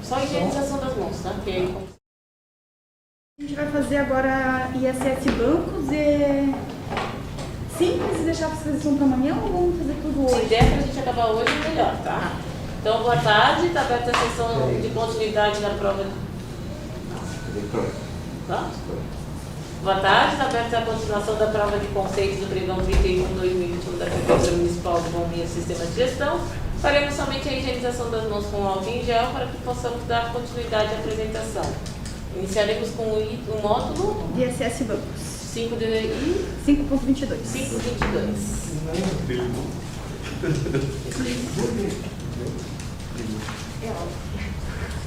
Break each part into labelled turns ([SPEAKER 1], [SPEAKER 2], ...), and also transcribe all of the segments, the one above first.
[SPEAKER 1] Só a higienização das mãos, tá? Porque...
[SPEAKER 2] A gente vai fazer agora ISS bancos e simples e deixar a fiscalização para amanhã ou vamos fazer tudo hoje?
[SPEAKER 1] Se der pra gente acabar hoje, melhor, tá? Então, boa tarde, está aberta a sessão de continuidade da prova. Tá? Boa tarde, está aberta a continuação da prova de conceitos do pregão 31/2021 da Prefeitura Municipal de Bombinha Sistema de Gestão. Faremos somente a higienização das mãos com álcool em gel para que possamos dar continuidade à apresentação. Iniciaremos com o módulo
[SPEAKER 2] de ISS bancos.
[SPEAKER 1] 5.22. 5.22. É óbvio.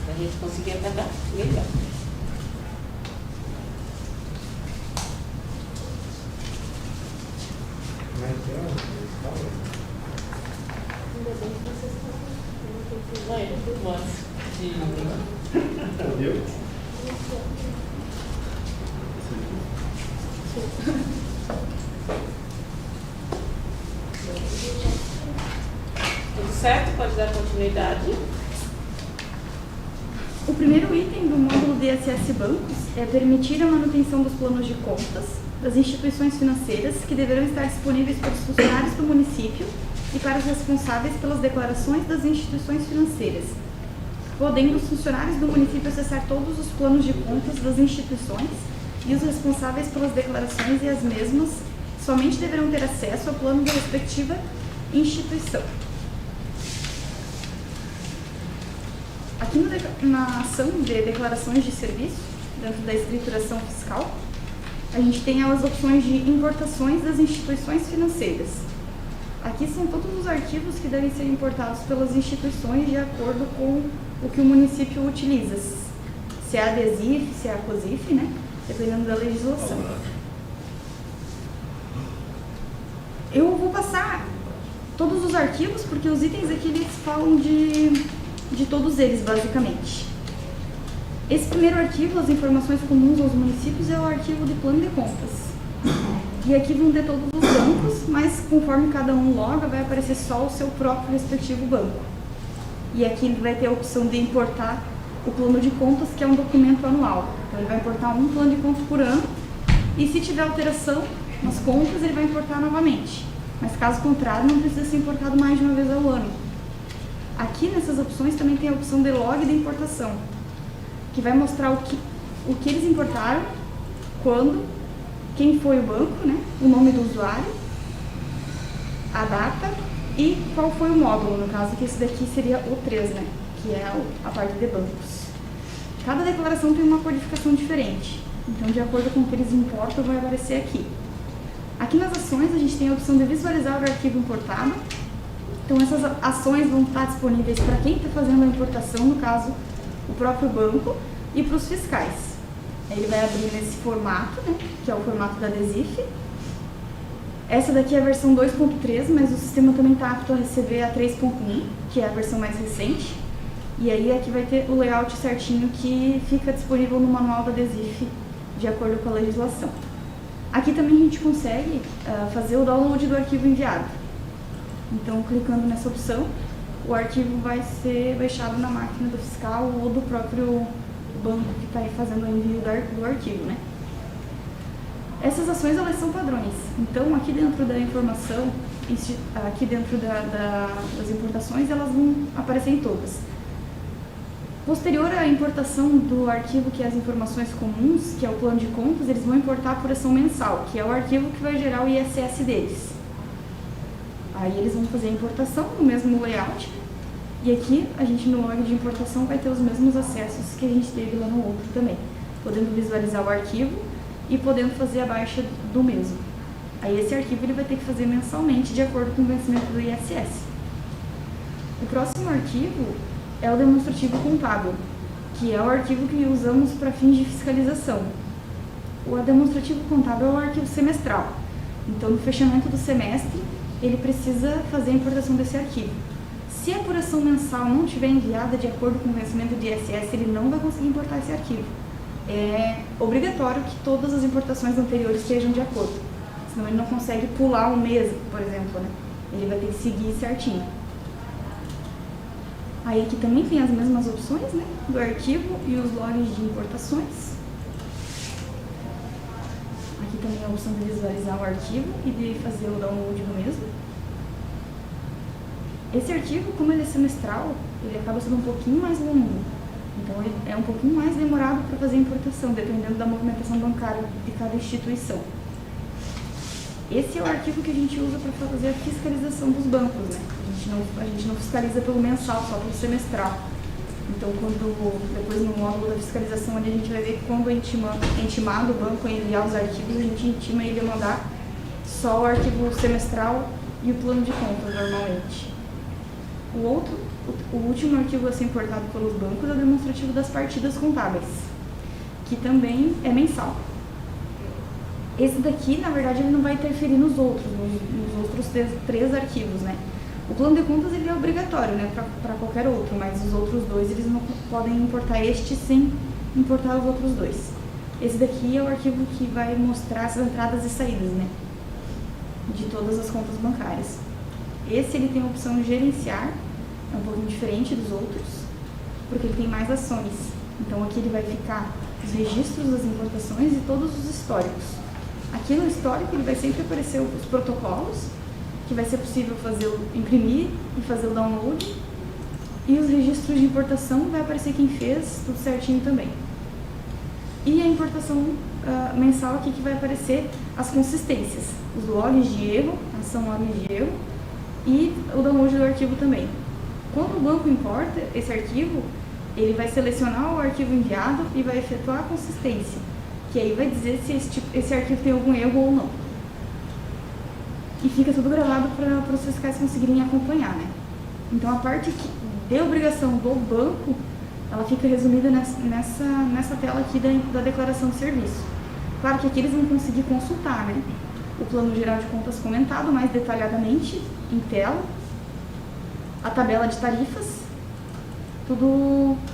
[SPEAKER 1] A gente conseguir acabar melhor. Ainda bem que vocês estão. Vai,
[SPEAKER 3] Viu?
[SPEAKER 1] Tudo certo? Pode dar continuidade.
[SPEAKER 2] O primeiro item do módulo de ISS bancos é permitir a manutenção dos planos de contas das instituições financeiras que deverão estar disponíveis para os funcionários do município e para os responsáveis pelas declarações das instituições financeiras, podendo os funcionários do município acessar todos os planos de contas das instituições e os responsáveis pelas declarações e as mesmas somente deverão ter acesso ao plano da respectiva instituição. Aqui na ação de declarações de serviço, dentro da escrituração fiscal, a gente tem as opções de importações das instituições financeiras. Aqui são todos os arquivos que devem ser importados pelas instituições de acordo com o que o município utiliza. Se é a DESIF, se é a COSIF, né? Dependendo da legislação. Eu vou passar todos os arquivos, porque os itens aqui eles falam de todos eles, basicamente. Esse primeiro arquivo, as informações comuns aos municípios, é o arquivo de plano de contas. E aqui vão ter todos os bancos, mas conforme cada um loga, vai aparecer só o seu próprio respectivo banco. E aqui ele vai ter a opção de importar o plano de contas, que é um documento anual. Então ele vai importar um plano de contas por ano, e se tiver alteração nas contas, ele vai importar novamente. Mas caso contrário, não precisa ser importado mais de uma vez ao ano. Aqui nessas opções também tem a opção de log de importação, que vai mostrar o que eles importaram, quando, quem foi o banco, né? O nome do usuário, a data e qual foi o módulo, no caso que esse daqui seria o 3, né? Que é a parte de bancos. Cada declaração tem uma codificação diferente, então de acordo com o que eles importam vai aparecer aqui. Aqui nas ações a gente tem a opção de visualizar o arquivo importado. Então essas ações vão estar disponíveis para quem está fazendo a importação, no caso o próprio banco, e para os fiscais. Ele vai abrir nesse formato, né, que é o formato da DESIF. Essa daqui é a versão 2.3, mas o sistema também está apto a receber a 3.1, que é a versão mais recente. E aí aqui vai ter o layout certinho que fica disponível no manual da DESIF, de acordo com a legislação. Aqui também a gente consegue fazer o download do arquivo enviado. Então, clicando nessa opção, o arquivo vai ser baixado na máquina do fiscal ou do próprio banco que está aí fazendo o envio do arquivo, né? Essas ações, elas são padrões. Então, aqui dentro da informação, aqui dentro das importações, elas vão aparecer em todas. Posterior à importação do arquivo, que é as informações comuns, que é o plano de contas, eles vão importar por ação mensal, que é o arquivo que vai gerar o ISS deles. Aí eles vão fazer a importação no mesmo layout, e aqui a gente no log de importação vai ter os mesmos acessos que a gente teve lá no outro também, podendo visualizar o arquivo e podendo fazer a baixa do mesmo. Aí esse arquivo ele vai ter que fazer mensalmente de acordo com o vencimento do ISS. O próximo arquivo é o demonstrativo contábil, que é o arquivo que usamos para fins de fiscalização. O demonstrativo contábil é o arquivo semestral, então no fechamento do semestre ele precisa fazer a importação desse arquivo. Se a apuração mensal não estiver enviada de acordo com o vencimento de ISS, ele não vai conseguir importar esse arquivo. É obrigatório que todas as importações anteriores estejam de acordo, senão ele não consegue pular um mês, por exemplo, né? Ele vai ter que seguir certinho. Aí aqui também tem as mesmas opções, né, do arquivo e os logs de importações. Aqui também a opção de visualizar o arquivo e de fazer o download do mesmo. Esse arquivo, como ele é semestral, ele acaba sendo um pouquinho mais longo. Então, ele é um pouquinho mais demorado para fazer a importação, dependendo da movimentação bancária de cada instituição. Esse é o arquivo que a gente usa para fazer a fiscalização dos bancos, né? A gente não fiscaliza pelo mensal, só pelo semestral. Então, depois no módulo da fiscalização, ali a gente vai ver que quando é intimado o banco a enviar os arquivos, a gente intima ele a mandar só o arquivo semestral e o plano de contas, normalmente. O último arquivo a ser importado pelos bancos é o demonstrativo das partidas contábeis, que também é mensal. Esse daqui, na verdade, ele não vai interferir nos outros três arquivos, né? O plano de contas ele é obrigatório, né, para qualquer outro, mas os outros dois eles não podem importar este sem importar os outros dois. Esse daqui é o arquivo que vai mostrar as entradas e saídas, né, de todas as contas bancárias. Esse ele tem a opção de gerenciar, é um pouquinho diferente dos outros, porque ele tem mais ações. Então aqui ele vai ficar os registros das importações e todos os históricos. Aqui no histórico ele vai sempre aparecer os protocolos, que vai ser possível imprimir e fazer o download. E os registros de importação vai aparecer quem fez, tudo certinho também. E a importação mensal aqui que vai aparecer as consistências, os logs de erro, ação log de erro e o download do arquivo também. Quando o banco importa esse arquivo, ele vai selecionar o arquivo enviado e vai efetuar a consistência, que aí vai dizer se esse arquivo tem algum erro ou não. E fica tudo gravado para os fiscais conseguirem acompanhar, né? Então a parte de obrigação do banco, ela fica resumida nessa tela aqui da declaração de serviço. Claro que aqui eles vão conseguir consultar, né, o plano geral de contas comentado mais detalhadamente em tela, a tabela de tarifas,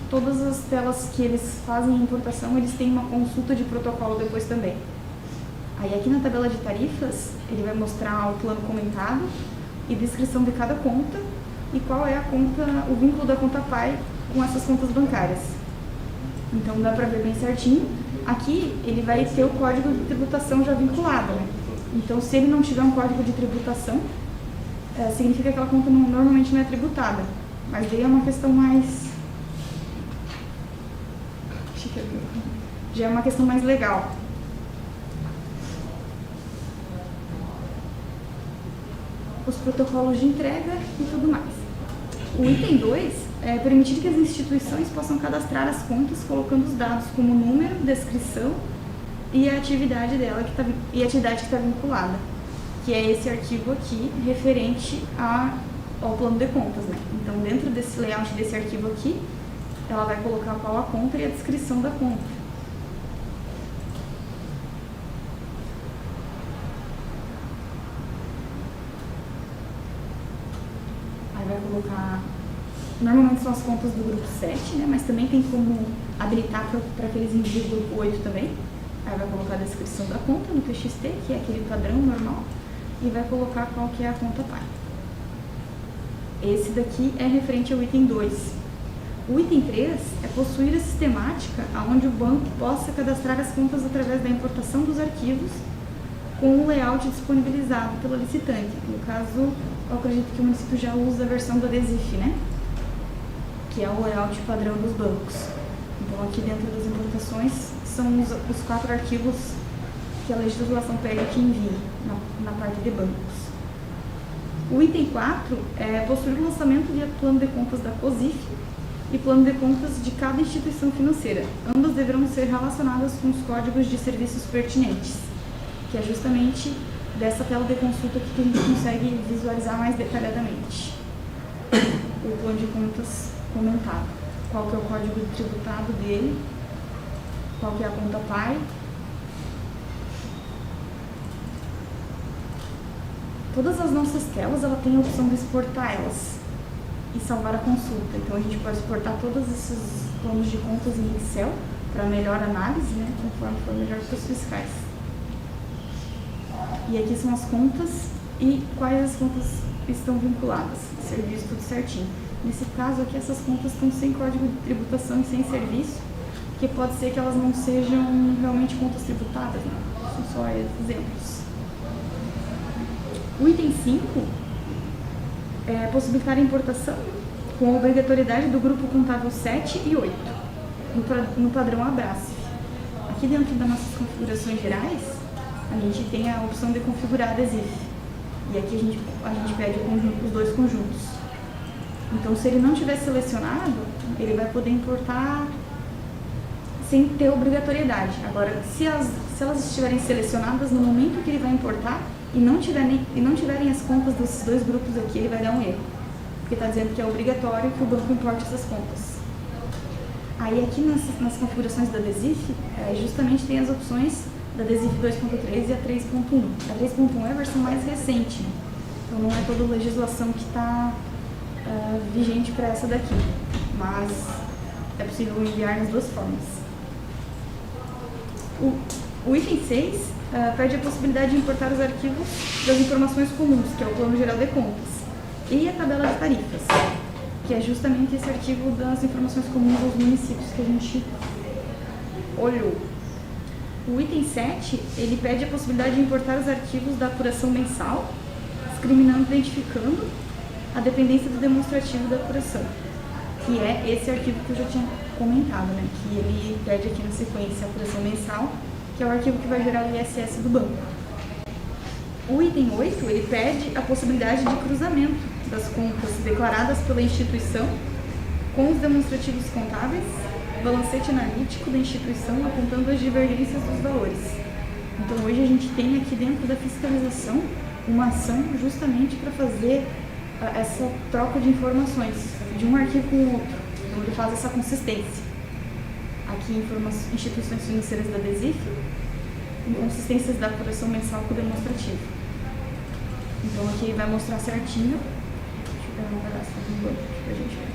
[SPEAKER 2] todas as telas que eles fazem em importação, eles têm uma consulta de protocolo depois também. Aí aqui na tabela de tarifas, ele vai mostrar o plano comentado e descrição de cada conta e qual é o vínculo da conta pai com essas contas bancárias. Então dá para ver bem certinho. Aqui ele vai ter o código de tributação já vinculado, né? Então se ele não tiver um código de tributação, significa que aquela conta normalmente não é tributada. Mas daí é uma questão mais... já é uma questão mais legal. Os protocolos de entrega e tudo mais. O item 2 é permitir que as instituições possam cadastrar as contas colocando os dados como número, descrição e a atividade dela que está vinculada, que é esse arquivo aqui referente ao plano de contas, né? Então, dentro desse layout desse arquivo aqui, ela vai colocar qual a conta e a descrição da conta. Vai colocar, normalmente são as contas do grupo 7, né, mas também tem como habilitar para que eles enviem o grupo 8 também. Aí vai colocar a descrição da conta no TXT, que é aquele padrão normal, e vai colocar qual que é a conta pai. Esse daqui é referente ao item 2. O item 3 é possuir a sistemática onde o banco possa cadastrar as contas através da importação dos arquivos com o layout disponibilizado pela licitante. No caso, eu acredito que o município já usa a versão do ADESIF, né? Que é o layout padrão dos bancos. Então, aqui dentro das importações, são os 4 arquivos que a legislação pede que envie na parte de bancos. O item 4 é possuir o lançamento de plano de contas da COSIF e plano de contas de cada instituição financeira. Ambas deverão ser relacionadas com os códigos de serviços pertinentes, que é justamente dessa tela de consulta que a gente consegue visualizar mais detalhadamente o plano de contas comentado. Qual que é o código tributado dele, qual que é a conta pai. Todas as nossas telas, ela tem a opção de exportar elas e salvar a consulta. Então a gente pode exportar todos esses planos de contas em Excel para melhor análise, né, conforme for melhor para os fiscais. E aqui são as contas e quais as contas estão vinculadas, serviço tudo certinho. Nesse caso aqui, essas contas estão sem código de tributação e sem serviço, porque pode ser que elas não sejam realmente contas tributadas, né? São só exemplos. O item 5 é possibilitar a importação com a obrigatoriedade do grupo contábil 7 e 8, no padrão Abrasf. Aqui dentro das nossas configurações gerais, a gente tem a opção de configurar adesivo. E aqui a gente pede os dois conjuntos. Então, se ele não tiver selecionado, ele vai poder importar sem ter obrigatoriedade. Agora, se elas estiverem selecionadas no momento que ele vai importar e não tiverem as contas desses dois grupos aqui, ele vai dar um erro. Porque está dizendo que é obrigatório que o banco importe essas contas. Aí aqui nas configurações da DESIF, justamente tem as opções da DESIF 2.3 e a 3.1. A 3.1 é a versão mais recente, né? Então não é toda a legislação que está vigente para essa daqui, mas é possível enviar nas duas formas. O item 6 pede a possibilidade de importar os arquivos das informações comuns, que é o Plano Geral de Contas, e a tabela de tarifas, que é justamente esse arquivo das informações comuns dos municípios que a gente olhou. O item 7, ele pede a possibilidade de importar os arquivos da apuração mensal, discriminando e identificando a dependência do demonstrativo da apuração, que é esse arquivo que eu já tinha comentado, né? Que ele pede aqui na sequência a apuração mensal, que é o arquivo que vai gerar o ISS do banco. O item 8, ele pede a possibilidade de cruzamento das contas declaradas pela instituição com os demonstrativos contábeis, balancete analítico da instituição apontando as divergências dos valores. Então hoje a gente tem aqui dentro da fiscalização uma ação justamente para fazer essa troca de informações de um arquivo com o outro. Então ele faz essa consistência. Aqui instituições financeiras da DESIF, inconsistências da apuração mensal com o demonstrativo. Então aqui ele vai mostrar certinho. Deixa eu pegar um pedaço do banco aqui pra gente ver.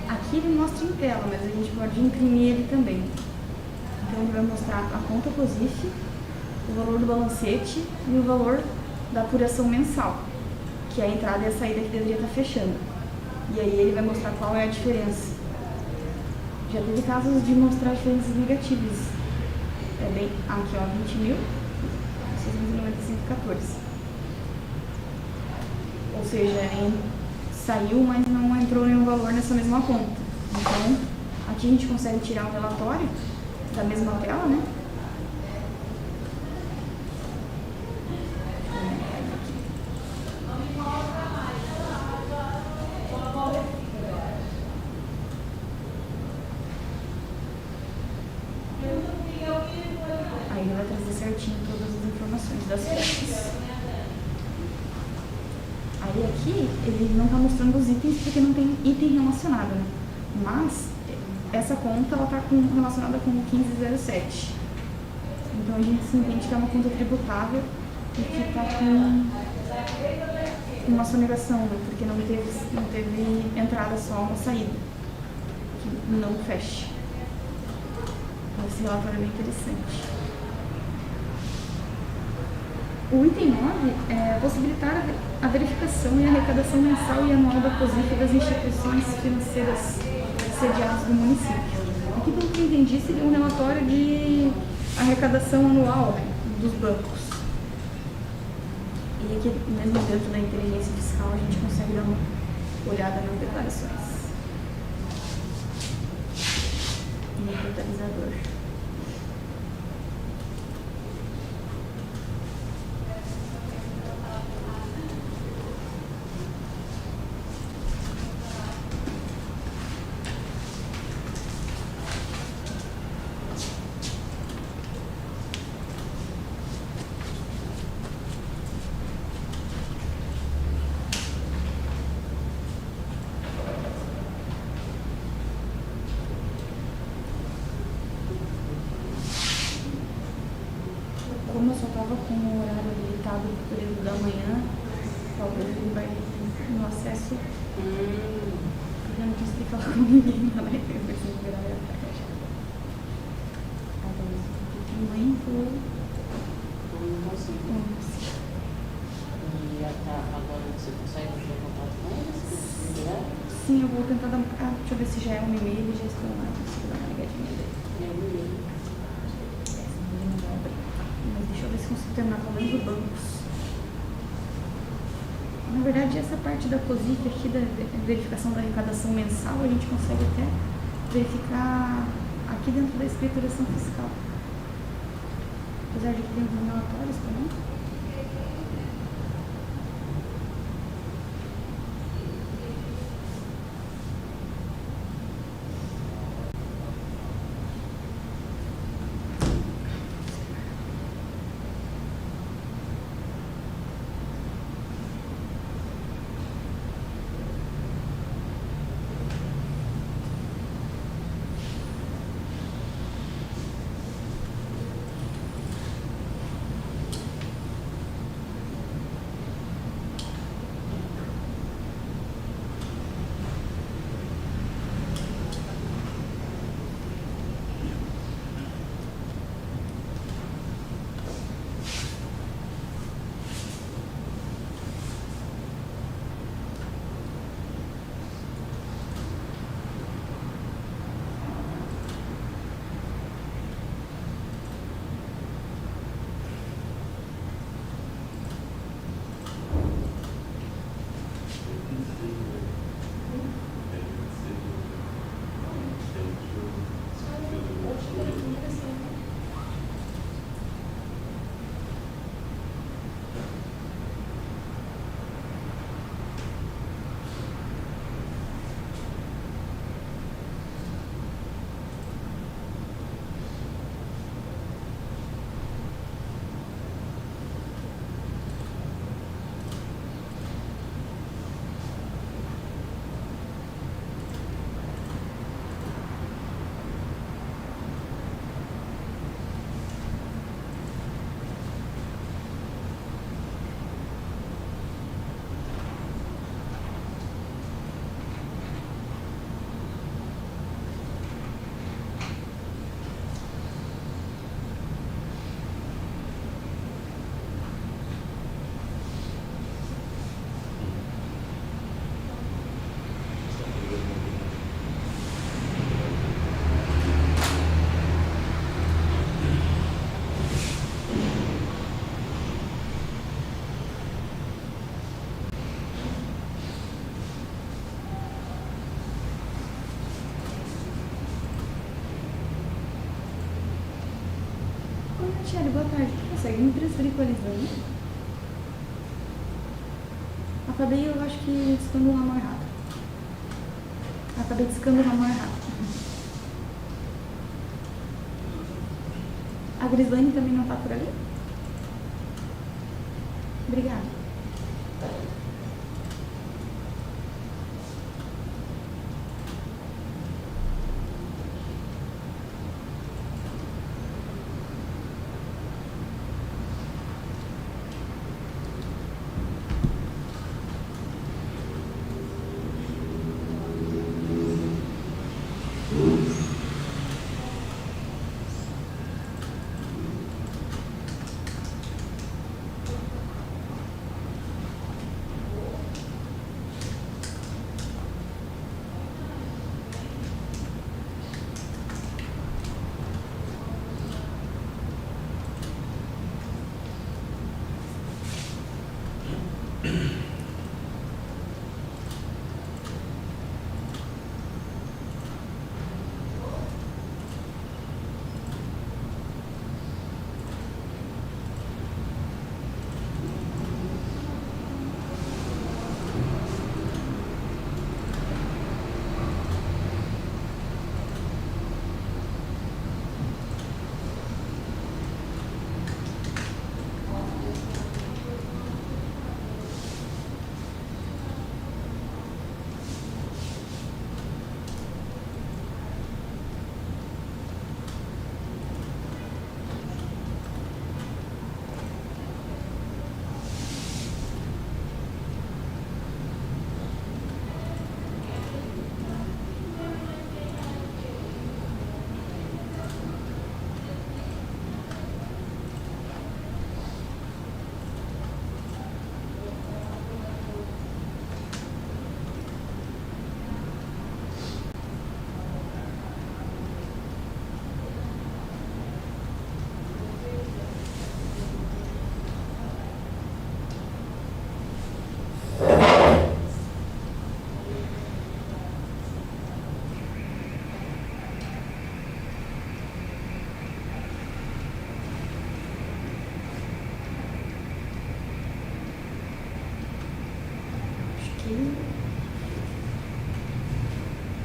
[SPEAKER 2] Aqui ele mostra em tela, mas a gente pode imprimir ele também. Então ele vai mostrar a conta COSIF, o valor do balancete e o valor da apuração mensal, que é a entrada e a saída que deveria estar fechando. E aí ele vai mostrar qual é a diferença. Já teve casos de mostrar diferenças negativas. É bem, aqui ó, 20.695,14. Ou seja, saiu, mas não entrou nenhum valor nessa mesma conta. Então, aqui a gente consegue tirar o relatório da mesma tela, né? Aí ele vai trazer certinho todas as informações das contas. Aí aqui ele não está mostrando os itens porque não tem item relacionado, né? Mas essa conta ela está relacionada com o 1507. Então a gente se entende que é uma conta tributável e que está com uma sonegação, né? Porque não teve entrada, só uma saída. Que não fecha. Esse relatório é bem interessante. O item 9 é possibilitar a verificação e arrecadação mensal e anual da COSIF das instituições financeiras sediadas do município. Aqui, pelo que eu entendi, seria um relatório de arrecadação anual, né, dos bancos. E aqui, mesmo dentro da inteligência fiscal, a gente consegue dar uma olhada nas declarações. No totalizador. Como eu só estava com o horário habilitado para o período da manhã, talvez ele vai no acesso. Eu não consegui falar com ninguém lá, né? Eu preciso virar a tarde. Talvez eu muito.
[SPEAKER 1] Não consigo. E agora você consegue entrar em contato com eles?
[SPEAKER 2] Sim, eu vou tentar dar. Deixa eu ver se já é um e-mail e já estou lá. Consigo dar uma ligadinha dele.
[SPEAKER 1] É um e-mail.
[SPEAKER 2] Mas deixa eu ver se consigo terminar pelo menos o bancos. Na verdade, essa parte da COSIF aqui, da verificação da arrecadação mensal, a gente consegue até verificar aqui dentro da escrituração fiscal. Apesar de que tem alguns relatórios também. Tiago, boa tarde. Tu consegue me transferir com a Elisane? Acabei, eu acho que, discando o ramal errado. Acabei discando o ramal errado. A Grislane também não tá por ali? Obrigada.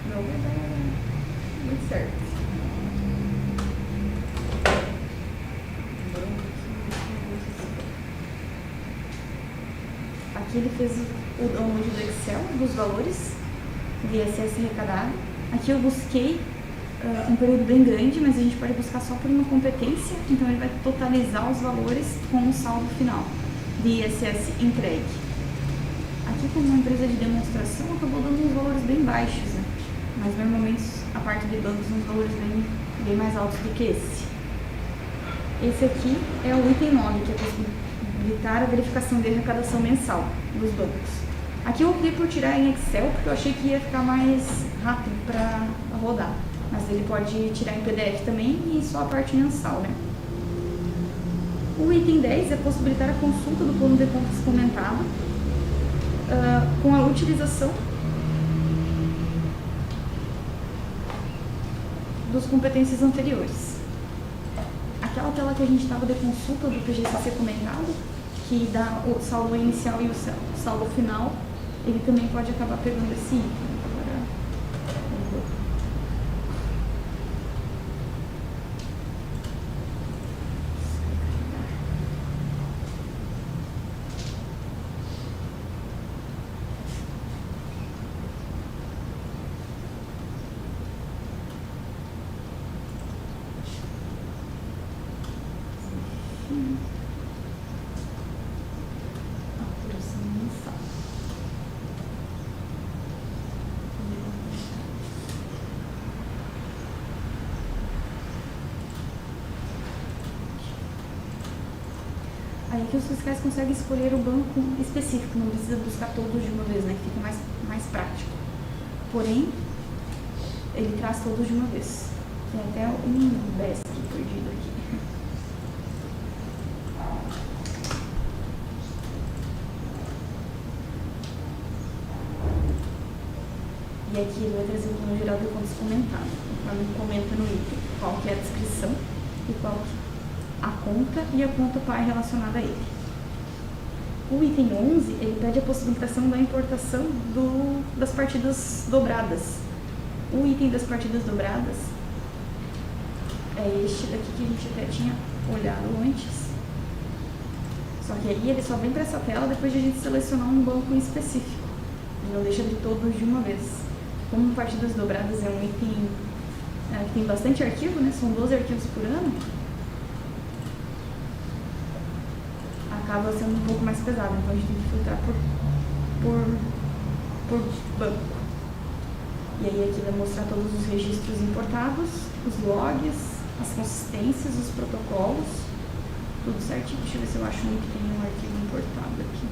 [SPEAKER 2] Não vai dar muito certo. Aqui ele fez o download do Excel dos valores do ISS arrecadado. Aqui eu busquei um período bem grande, mas a gente pode buscar só por uma competência, então ele vai totalizar os valores com o saldo final de ISS entregue. Aqui, como uma empresa de demonstração, acabou dando uns valores bem baixos, né? Mas normalmente a parte de bancos uns valores bem mais altos do que esse. Esse aqui é o item 9, que é possibilitar a verificação de arrecadação mensal dos bancos. Aqui eu optei por tirar em Excel, porque eu achei que ia ficar mais rápido para rodar. Mas ele pode tirar em PDF também e só a parte mensal, né? O item 10 é possibilitar a consulta do plano de contas comentado com a utilização dos competências anteriores. Aquela tela que a gente estava de consulta do PGCC comentado, que dá o saldo inicial e o saldo final, ele também pode acabar pegando esse item. Aí que os fiscais conseguem escolher o banco específico, não precisa buscar todos de uma vez, né? Que fica mais prático. Porém, ele traz todos de uma vez. Tem até um BESC perdido aqui. E aqui ele vai trazer o plano geral de contas comentado. Conforme comenta no item qual que é a descrição e qual que é a conta e a conta pai relacionada a ele. O item 11, ele pede a possibilitação da importação das partidas dobradas. O item das partidas dobradas é este daqui que a gente até tinha olhado antes. Só que aí ele só vem para essa tela depois de a gente selecionar um banco em específico. Ele não deixa de todos de uma vez. Como partidas dobradas é um item que tem bastante arquivo, né? São 12 arquivos por ano. Acaba sendo um pouco mais pesado, então a gente tem que filtrar por banco. E aí aqui vai mostrar todos os registros importados, os logs, as consistências, os protocolos, tudo certinho. Deixa eu ver se eu acho um que tem um arquivo importado aqui.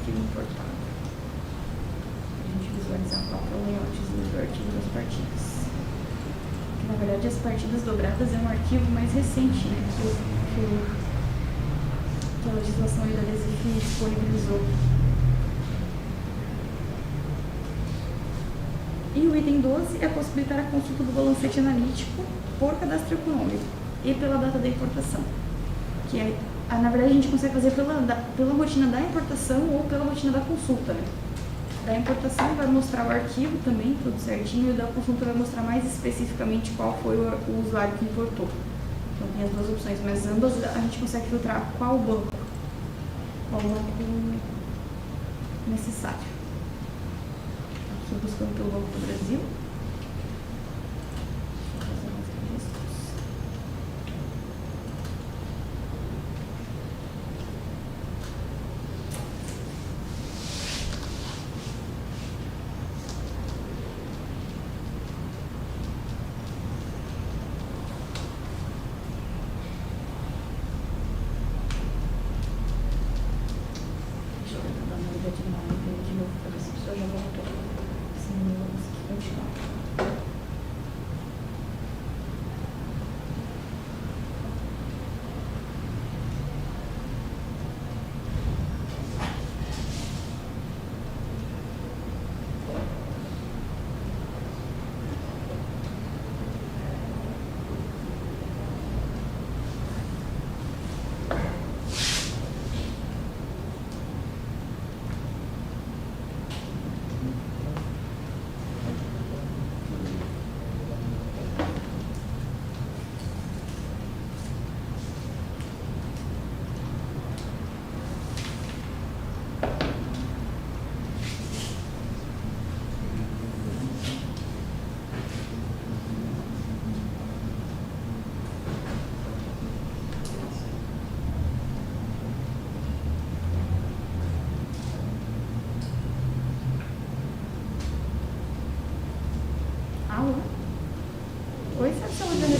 [SPEAKER 2] Importado. A gente visualizar qual é o layoutzinho do arquivo das partidas. Que, na verdade, as partidas dobradas é um arquivo mais recente, né? Que a legislação da DESIF disponibilizou. E o item 12 é possibilitar a consulta do balancete analítico por cadastro econômico e pela data da importação, que é na verdade, a gente consegue fazer pela rotina da importação ou pela rotina da consulta, né? Da importação vai mostrar o arquivo também, tudo certinho, e da consulta vai mostrar mais especificamente qual foi o usuário que importou. Então, tem as duas opções, mas ambas a gente consegue filtrar qual banco necessário. Aqui, buscando pelo Banco do Brasil. De novo, para ver se a pessoa já voltou. Senão eu vou conseguir continuar.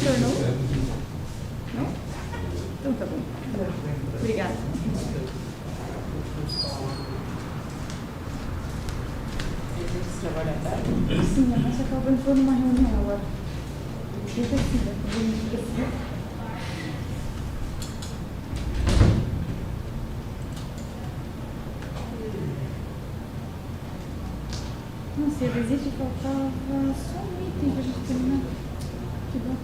[SPEAKER 2] retornou? Não? Então tá bom. Obrigada.
[SPEAKER 1] Você trabalha à tarde?
[SPEAKER 2] Sim, a nossa acaba entrou numa reunião agora. Precisa, precisa. Nossa, e a visita faltava só um item pra gente terminar. Que bom.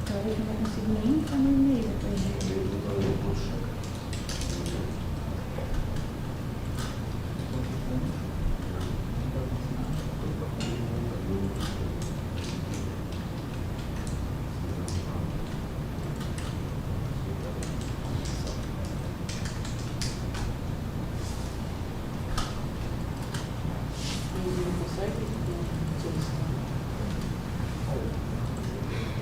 [SPEAKER 2] Talvez não vai conseguir nem entrar no e-mail depois de...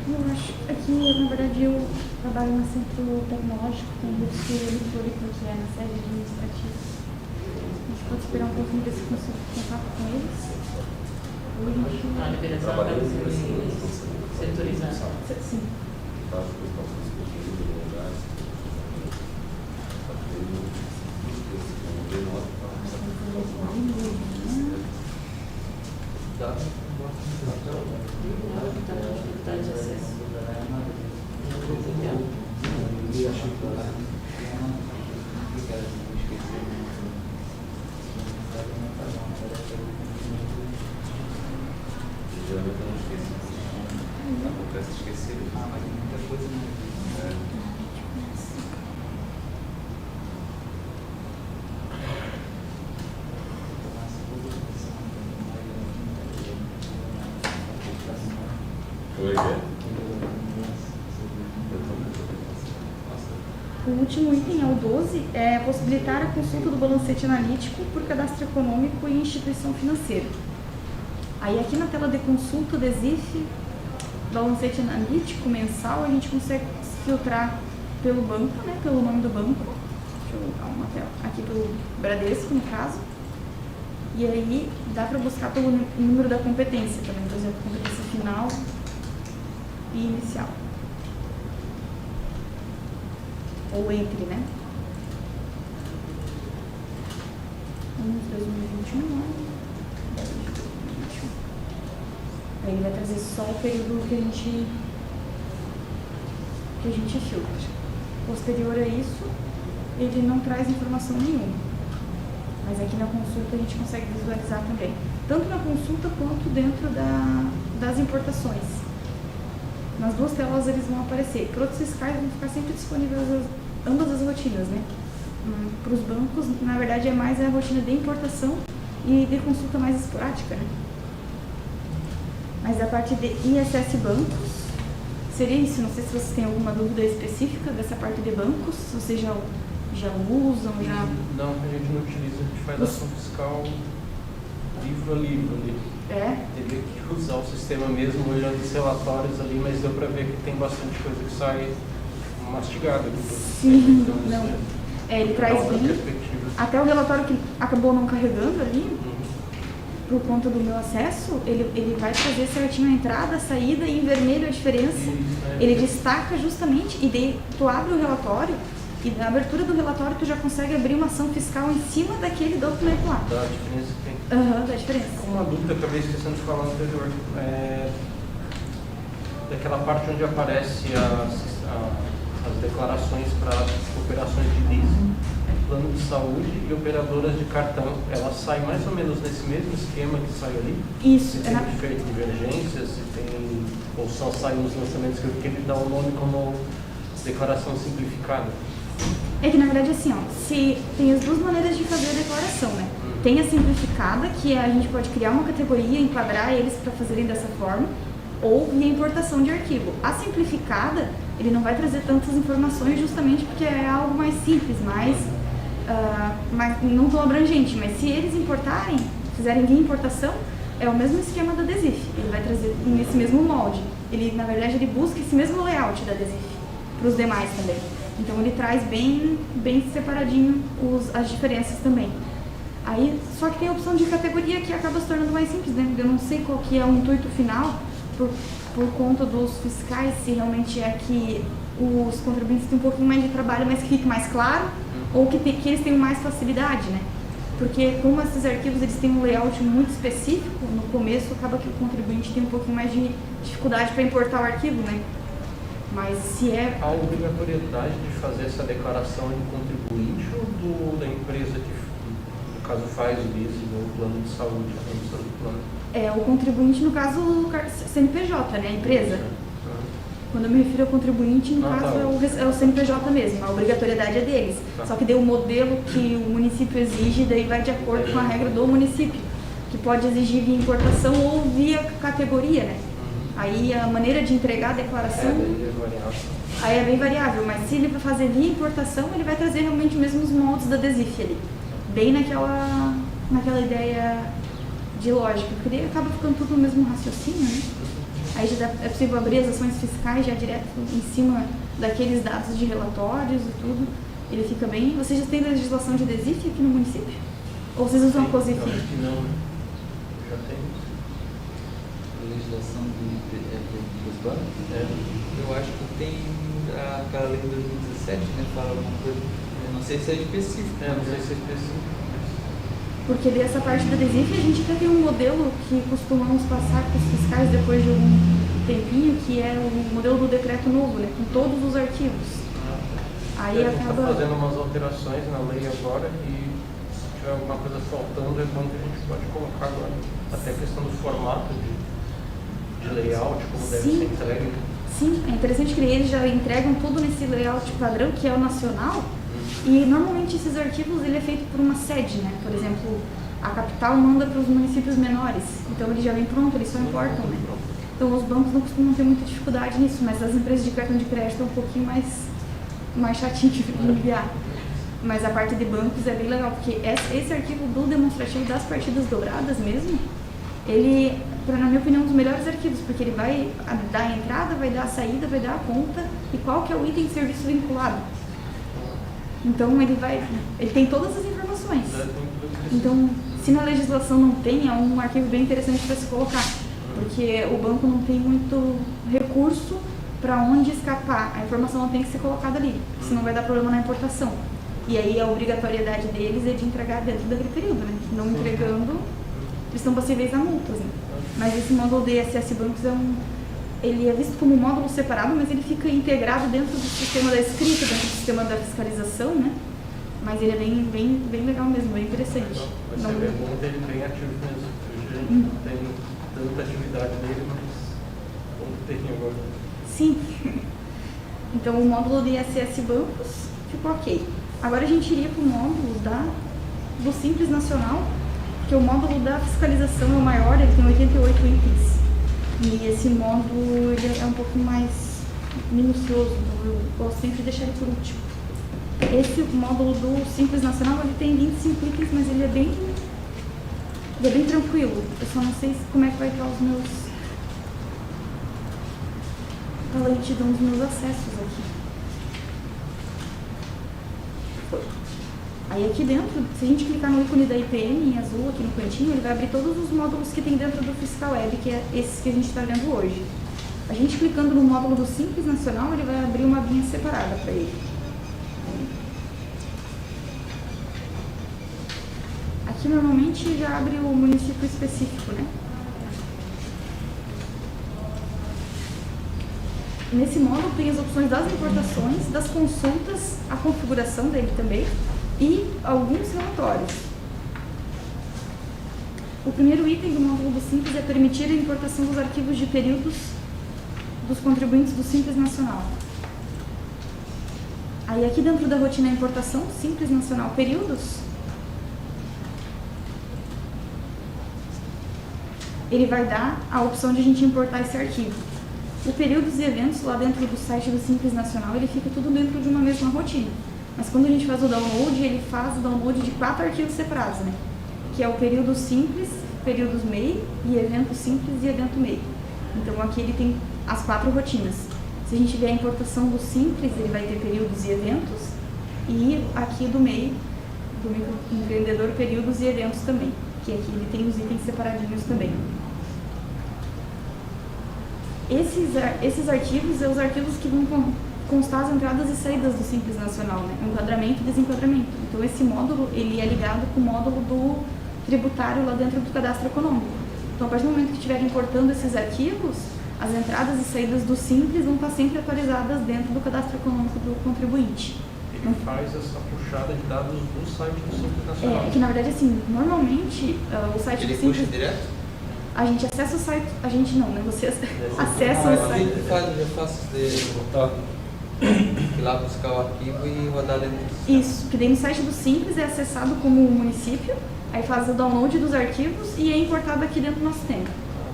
[SPEAKER 2] Eu acho que, na verdade, eu trabalho no centro tecnológico, tem o Floripa, que é na sede administrativa. A gente pode esperar um pouquinho ver se consigo contato com eles. Ou a gente...
[SPEAKER 1] A liberação acaba sendo setorizada.
[SPEAKER 2] Sim.
[SPEAKER 1] Dificuldade de acesso.
[SPEAKER 3] Geralmente eu não esqueço. Acontece de esquecer. Mas muita coisa não.
[SPEAKER 2] O último item é o 12, é possibilitar a consulta do balancete analítico por cadastro econômico e instituição financeira. Aí aqui na tela de consulta do ESIF, balancete analítico mensal, a gente consegue filtrar pelo banco, né, pelo nome do banco. Deixa eu dar uma tela aqui pelo Bradesco, no caso. E aí dá para buscar pelo número da competência também, por exemplo, competência final e inicial. Ou entre, né? 2021, 2021. Aí ele vai trazer só o período que a gente filtra. Posterior a isso, ele não traz informação nenhuma. Mas aqui na consulta a gente consegue visualizar também. Tanto na consulta quanto dentro das importações. Nas duas telas eles vão aparecer. Produtos fiscais vão ficar sempre disponíveis ambas as rotinas, né? Para os bancos, na verdade, é mais a rotina de importação e de consulta mais esporádica, né? Mas a parte de ISS bancos, seria isso. Não sei se vocês têm alguma dúvida específica dessa parte de bancos, se vocês já usam, já...
[SPEAKER 4] Não, a gente não utiliza, a gente faz ação fiscal livro a livro ali.
[SPEAKER 2] É?
[SPEAKER 4] Teria que usar o sistema mesmo, olhando os relatórios ali, mas deu para ver que tem bastante coisa que sai mastigada.
[SPEAKER 2] Sim,
[SPEAKER 4] então,
[SPEAKER 2] não. Ele traz bem. Até o relatório que acabou não carregando ali, por conta do meu acesso, ele vai trazer certinho a entrada, a saída e em vermelho a diferença. Ele destaca justamente, e daí tu abre o relatório, e na abertura do relatório tu já consegue abrir uma ação fiscal em cima daquele documento lá.
[SPEAKER 4] Da diferença que tem.
[SPEAKER 2] Da diferença.
[SPEAKER 4] Uma dúvida que eu acabei esquecendo de falar anterior, daquela parte onde aparece as declarações para operações de leasing, plano de saúde e operadoras de cartão, ela sai mais ou menos nesse mesmo esquema que sai ali?
[SPEAKER 2] Isso.
[SPEAKER 4] Se tem feito divergências, se tem, ou só sai nos lançamentos que ele dá o nome como declaração simplificada?
[SPEAKER 2] É que na verdade assim, ó, se tem as duas maneiras de fazer a declaração, né? Tem a simplificada, que a gente pode criar uma categoria, enquadrar eles para fazerem dessa forma, ou via importação de arquivo. A simplificada, ele não vai trazer tantas informações justamente porque é algo mais simples, mais não tão abrangente, mas se eles importarem, fizerem via importação, é o mesmo esquema da DESIF, ele vai trazer nesse mesmo molde. Ele, na verdade, ele busca esse mesmo layout da DESIF, para os demais também. Então ele traz bem separadinho as diferenças também. Aí, só que tem a opção de categoria que acaba se tornando mais simples, né? Eu não sei qual que é o intuito final, por conta dos fiscais, se realmente é que os contribuintes têm um pouquinho mais de trabalho, mas que fique mais claro, ou que eles tenham mais facilidade, né? Porque como esses arquivos eles têm um layout muito específico, no começo acaba que o contribuinte tem um pouquinho mais de dificuldade para importar o arquivo, né? Mas se é...
[SPEAKER 4] A obrigatoriedade de fazer essa declaração de contribuinte ou da empresa que, no caso, faz o BIS no plano de saúde, a emissão do plano?
[SPEAKER 2] É, o contribuinte, no caso, o CNPJ, né? A empresa. Quando eu me refiro ao contribuinte, no caso, é o CNPJ mesmo, a obrigatoriedade é deles. Só que daí o modelo que o município exige, daí vai de acordo com a regra do município, que pode exigir via importação ou via categoria, né? Aí a maneira de entregar a declaração aí é bem variável, mas se ele vai fazer via importação, ele vai trazer realmente mesmo os moldes da DESIF ali, bem naquela ideia de lógica, porque daí acaba ficando tudo no mesmo raciocínio, né? Aí já é possível abrir as ações fiscais já direto em cima daqueles dados de relatórios e tudo. Ele fica bem. Vocês já têm legislação de DESIF aqui no município? Ou vocês usam a COSIF?
[SPEAKER 4] Eu acho que não. Já temos.
[SPEAKER 3] Legislação dos bancos? Eu acho que tem aquela lei de 2017, né? Fala alguma coisa. Eu não sei se é específico.
[SPEAKER 4] Não sei se é específico.
[SPEAKER 2] Porque dessa parte da DESIF a gente já tem um modelo que costumamos passar para os fiscais depois de um tempinho, que é o modelo do decreto novo, né? Com todos os arquivos. Aí
[SPEAKER 4] a gente está
[SPEAKER 2] acaba...
[SPEAKER 4] fazendo umas alterações na lei agora e se tiver alguma coisa faltando é bom que a gente pode colocar agora. Até a questão do formato de layout, como deve ser entregue.
[SPEAKER 2] Sim, é interessante que eles já entregam tudo nesse layout padrão, que é o nacional. E normalmente esses arquivos ele é feito por uma sede, né? Por exemplo, a capital manda para os municípios menores, então ele já vem pronto, eles só importam, né? Então os bancos não costumam ter muita dificuldade nisso, mas as empresas de cartão de crédito é um pouquinho mais chatinho de enviar. Mas a parte de bancos é bem legal, porque esse arquivo do demonstrativo das partidas dobradas mesmo, ele, na minha opinião, é um dos melhores arquivos, porque ele vai dar a entrada, vai dar a saída, vai dar a conta e qual que é o item de serviço vinculado. Então ele tem todas as informações. Então, se na legislação não tem, é um arquivo bem interessante para se colocar, porque o banco não tem muito recurso para onde escapar. A informação não tem que ser colocada ali, senão vai dar problema na importação. E aí a obrigatoriedade deles é de entregar dentro daquele período, né? Não entregando, eles estão passíveis a multas, né? Mas esse módulo DSS Bancos ele é visto como um módulo separado, mas ele fica integrado dentro do sistema da escrita, dentro do sistema da fiscalização, né? Mas ele é bem legal mesmo, bem interessante.
[SPEAKER 4] Vai ser bem bom ter ele bem ativo mesmo. Hoje a gente não tem tanta atividade dele, mas vamos ter agora.
[SPEAKER 2] Sim. Então o módulo de ISS Bancos ficou ok. Agora a gente iria para o módulo do Simples Nacional, porque o módulo da fiscalização é o maior, ele tem 88 itens. E esse módulo ele é um pouquinho mais minucioso, então eu gosto sempre de deixar ele por último. Esse módulo do Simples Nacional ele tem 25 itens, mas ele é bem tranquilo. Eu só não sei como é que vai estar a lentidão dos meus acessos aqui. Aí aqui dentro, se a gente clicar no ícone da IPM em azul aqui no cantinho, ele vai abrir todos os módulos que tem dentro do Fiscal Web, que é esses que a gente está vendo hoje. A gente clicando no módulo do Simples Nacional, ele vai abrir uma abinha separada para ele. Aqui normalmente já abre o município específico, né? Nesse módulo tem as opções das importações, das consultas, a configuração dele também e alguns relatórios. O primeiro item do módulo do Simples é permitir a importação dos arquivos de períodos dos contribuintes do Simples Nacional. Aí aqui dentro da rotina importação, Simples Nacional Períodos, ele vai dar a opção de a gente importar esse arquivo. O períodos e eventos lá dentro do site do Simples Nacional, ele fica tudo dentro de uma mesma rotina. Mas quando a gente faz o download, ele faz o download de 4 arquivos separados, né? Que é o período simples, períodos MEI e evento simples e evento MEI. Então aqui ele tem as 4 rotinas. Se a gente ver a importação do simples, ele vai ter períodos e eventos. E aqui do MEI, para o microempreendedor, períodos e eventos também, que aqui ele tem os itens separadinhos também. Esses arquivos são os arquivos que vão constar as entradas e saídas do Simples Nacional, né? Enquadramento e desenquadramento. Então esse módulo ele é ligado com o módulo do tributário lá dentro do cadastro econômico. Então a partir do momento que estiver importando esses arquivos, as entradas e saídas do Simples vão estar sempre atualizadas dentro do cadastro econômico do contribuinte.
[SPEAKER 4] Ele faz essa puxada de dados do site do Simples Nacional.
[SPEAKER 2] É que na verdade assim, normalmente o site
[SPEAKER 3] Ele
[SPEAKER 2] do Simples...
[SPEAKER 3] puxa direto?
[SPEAKER 2] A gente acessa o site... A gente não, né? Você acessa o site...
[SPEAKER 3] Eu faço ir lá buscar o arquivo e rodar dentro do sistema.
[SPEAKER 2] Isso, que daí no site do Simples é acessado como município, aí faz o download dos arquivos e é importado aqui dentro do nosso sistema.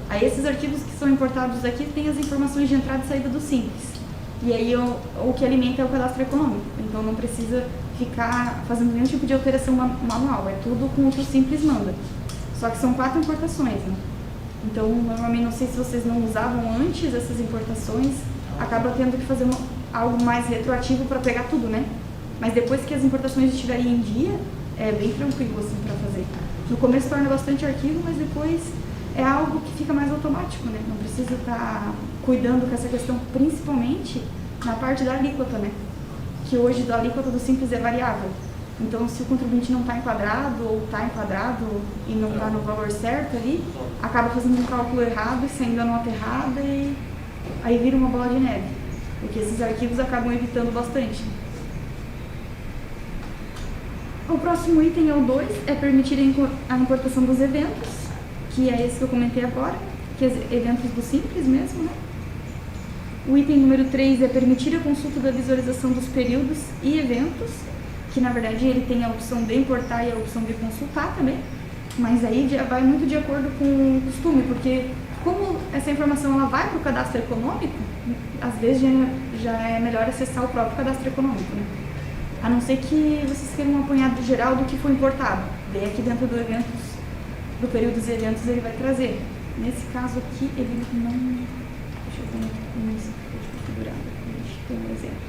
[SPEAKER 2] Aí esses arquivos que são importados aqui têm as informações de entrada e saída do Simples. E aí o que alimenta é o cadastro econômico. Então não precisa ficar fazendo nenhum tipo de alteração manual, é tudo com o que o Simples manda. Só que são 4 importações, né? Então normalmente, não sei se vocês não usavam antes essas importações, acaba tendo que fazer algo mais retroativo para pegar tudo, né? Mas depois que as importações estiverem em dia, é bem tranquilo assim para fazer. No começo torna bastante arquivo, mas depois é algo que fica mais automático, né? Não precisa estar cuidando com essa questão, principalmente na parte da alíquota, né? Que hoje a alíquota do Simples é variável. Então, se o contribuinte não está enquadrado ou está enquadrado e não está no valor certo ali, acaba fazendo um cálculo errado e saindo a nota errada e aí vira uma bola de neve. Porque esses arquivos acabam evitando bastante. O próximo item é o 2, é permitir a importação dos eventos, que é esse que eu comentei agora, que é eventos do Simples mesmo, né? O item número 3 é permitir a consulta da visualização dos períodos e eventos, que na verdade ele tem a opção de importar e a opção de consultar também, mas aí já vai muito de acordo com o costume, porque como essa informação ela vai para o cadastro econômico, às vezes já é melhor acessar o próprio cadastro econômico, né? A não ser que vocês queiram um apanhado geral do que foi importado. Daí aqui dentro do período dos eventos ele vai trazer. Nesse caso aqui ele não... Deixa eu ver como isso foi configurado. Deixa eu ter um exemplo.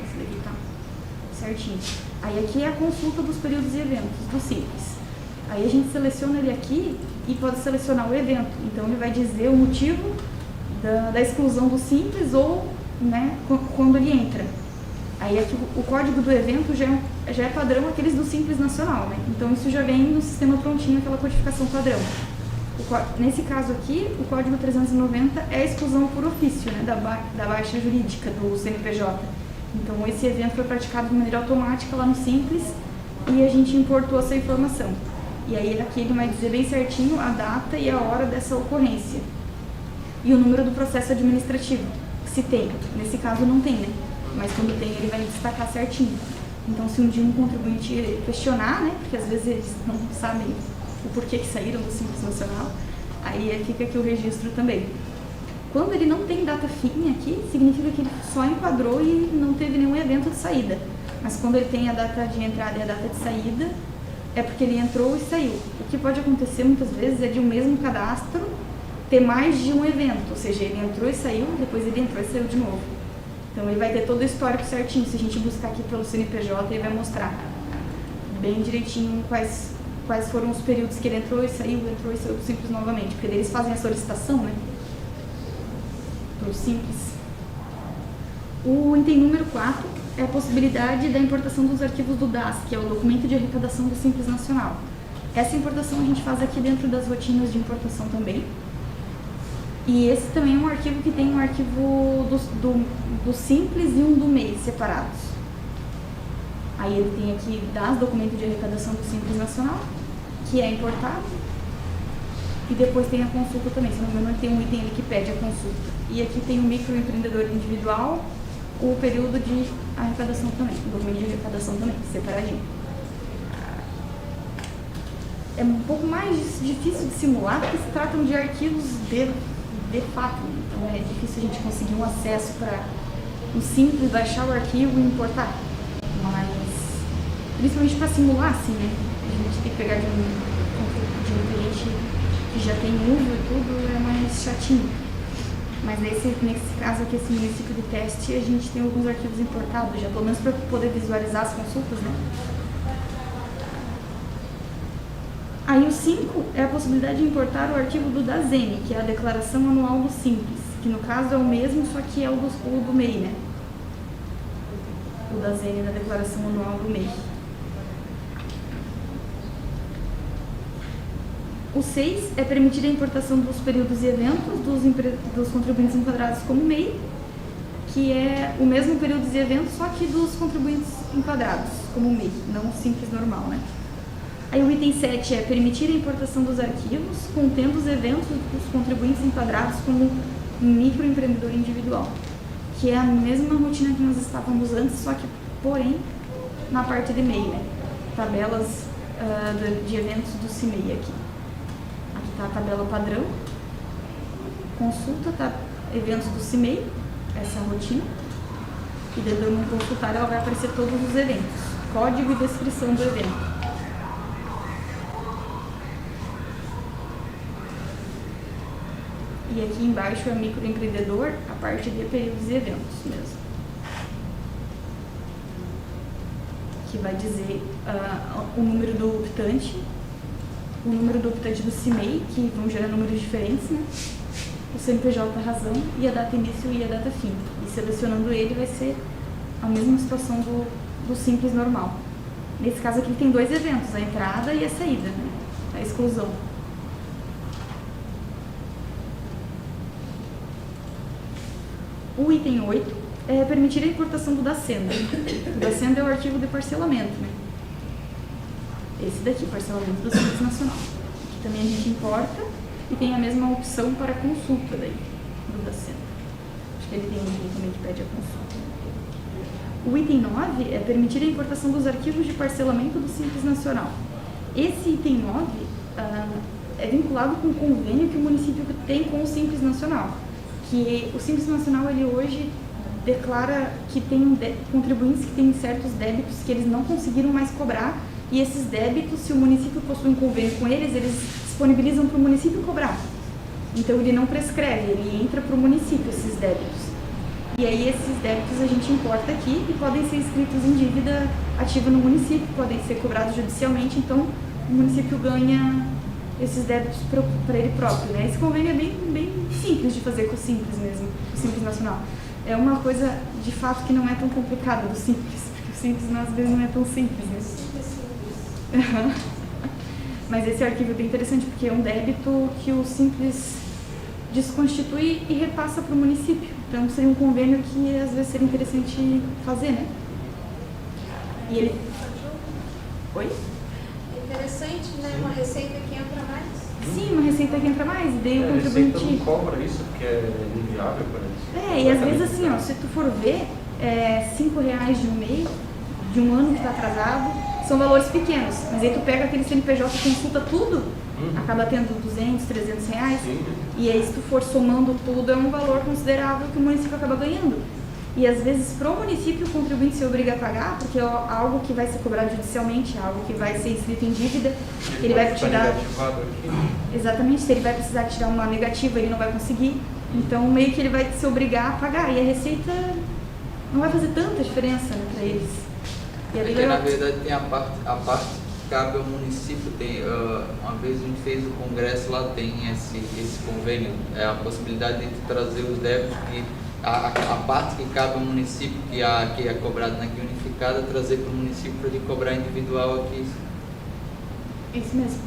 [SPEAKER 2] Esse daqui tá certinho. Aí aqui é a consulta dos períodos e eventos do Simples. Aí a gente seleciona ele aqui e pode selecionar o evento. Então ele vai dizer o motivo da exclusão do Simples ou, né, quando ele entra. Aí aqui o código do evento já é padrão aqueles do Simples Nacional, né? Então isso já vem no sistema prontinho, aquela codificação padrão. Nesse caso aqui, o código 390 é a exclusão por ofício, né, da baixa jurídica do CNPJ. Então esse evento foi praticado de maneira automática lá no Simples e a gente importou essa informação. E aí aqui ele vai dizer bem certinho a data e a hora dessa ocorrência. E o número do processo administrativo, se tem. Nesse caso não tem, né? Mas quando tem ele vai destacar certinho. Então se um dia um contribuinte questionar, né? Porque às vezes eles não sabem o porquê que saíram do Simples Nacional, aí fica aqui o registro também. Quando ele não tem data fim aqui, significa que ele só enquadrou e não teve nenhum evento de saída. Mas quando ele tem a data de entrada e a data de saída, é porque ele entrou e saiu. O que pode acontecer muitas vezes é de um mesmo cadastro ter mais de um evento, ou seja, ele entrou e saiu, depois ele entrou e saiu de novo. Então ele vai ter todo o histórico certinho. Se a gente buscar aqui pelo CNPJ, ele vai mostrar bem direitinho quais foram os períodos que ele entrou e saiu do Simples novamente, porque eles fazem a solicitação, né, para o Simples. O item número 4 é a possibilidade da importação dos arquivos do DAS, que é o documento de arrecadação do Simples Nacional. Essa importação a gente faz aqui dentro das rotinas de importação também. E esse também é um arquivo que tem um arquivo do Simples e um do MEI separados. Aí ele tem aqui DAS, documento de arrecadação do Simples Nacional, que é importado. E depois tem a consulta também, se não me engano tem um item ali que pede a consulta. E aqui tem o microempreendedor individual, o período de arrecadação também, o documento de arrecadação também, separadinho. É um pouco mais difícil de simular, porque se tratam de arquivos de fato. Então é difícil a gente conseguir um acesso para um simples baixar o arquivo e importar. Mas, principalmente para simular, assim, né? A gente tem que pegar de um cliente que já tem uso e tudo, é mais chatinho. Mas nesse caso aqui, esse município de teste, a gente tem alguns arquivos importados, já pelo menos para poder visualizar as consultas, né? Aí o 5 é a possibilidade de importar o arquivo do DASEME, que é a Declaração Anual do Simples, que no caso é o mesmo, só que é o do MEI, né? O DASEME da Declaração Anual do MEI. O 6 é permitir a importação dos períodos e eventos dos contribuintes enquadrados como MEI, que é o mesmo períodos e eventos, só que dos contribuintes enquadrados como MEI, não simples normal, né? Aí o item 7 é permitir a importação dos arquivos contendo os eventos dos contribuintes enquadrados como microempreendedor individual, que é a mesma rotina que nós estávamos antes, só que, porém, na parte de MEI, né? Tabelas de eventos do CIMEI aqui. Aqui está a tabela padrão, consulta, tá, eventos do CIMEI, essa é a rotina, e dentro do consultar ela vai aparecer todos os eventos, código e descrição do evento. E aqui embaixo é microempreendedor, a parte de períodos e eventos mesmo. Que vai dizer o número do optante, o número do optante do CIMEI, que vão gerar números diferentes, né? O CNPJ razão e a data início e a data fim. E selecionando ele vai ser a mesma situação do simples normal. Nesse caso aqui tem dois eventos, a entrada e a saída, né? A exclusão. O item 8 é permitir a importação do DASENDA. O DASENDA é o arquivo de parcelamento, né? Esse daqui, parcelamento do Simples Nacional. Aqui também a gente importa e tem a mesma opção para consulta daí, do DASENDA. Acho que ele tem um item também que pede a consulta. O item 9 é permitir a importação dos arquivos de parcelamento do Simples Nacional. Esse item 9 é vinculado com o convênio que o município tem com o Simples Nacional. Que o Simples Nacional, ele hoje declara que tem contribuintes que têm certos débitos que eles não conseguiram mais cobrar, e esses débitos, se o município possui um convênio com eles disponibilizam para o município cobrar. Então ele não prescreve, ele entra para o município esses débitos. E aí esses débitos a gente importa aqui e podem ser inscritos em dívida ativa no município, podem ser cobrados judicialmente, então o município ganha esses débitos para ele próprio, né? Esse convênio é bem simples de fazer com o Simples mesmo, o Simples Nacional. É uma coisa, de fato, que não é tão complicada do Simples, porque o Simples, às vezes, não é tão simples, né? Mas esse arquivo é bem interessante, porque é um débito que o Simples desconstitui e repassa para o município. Então, seria um convênio que, às vezes, seria interessante fazer, né? E ele... Oi?
[SPEAKER 5] Interessante, né? Uma receita que entra mais.
[SPEAKER 2] Sim, uma receita que entra mais, e daí o contribuinte...
[SPEAKER 4] A receita não cobra isso, porque é inviável para eles.
[SPEAKER 2] E às vezes assim, ó, se tu for ver, R$5 de um mês, de um ano que está atrasado, são valores pequenos. Mas aí tu pega aquele CNPJ e consulta tudo, acaba tendo R$200, R$300.
[SPEAKER 4] Sim.
[SPEAKER 2] E aí se tu for somando tudo, é um valor considerável que o município acaba ganhando. E às vezes para o município o contribuinte se obriga a pagar, porque é algo que vai ser cobrado judicialmente, algo que vai ser inscrito em dívida, ele vai tirar... Exatamente, se ele vai precisar tirar uma negativa, ele não vai conseguir. Então meio que ele vai se obrigar a pagar, e a receita não vai fazer tanta diferença, né, para eles. E
[SPEAKER 3] porque na verdade tem a parte que cabe ao município. Tem, uma vez a gente fez o congresso, lá tem esse convênio, a possibilidade de trazer os débitos que a parte que cabe ao município, que é cobrado na guia unificada, trazer para o município para ele cobrar individual aqui.
[SPEAKER 2] Isso mesmo.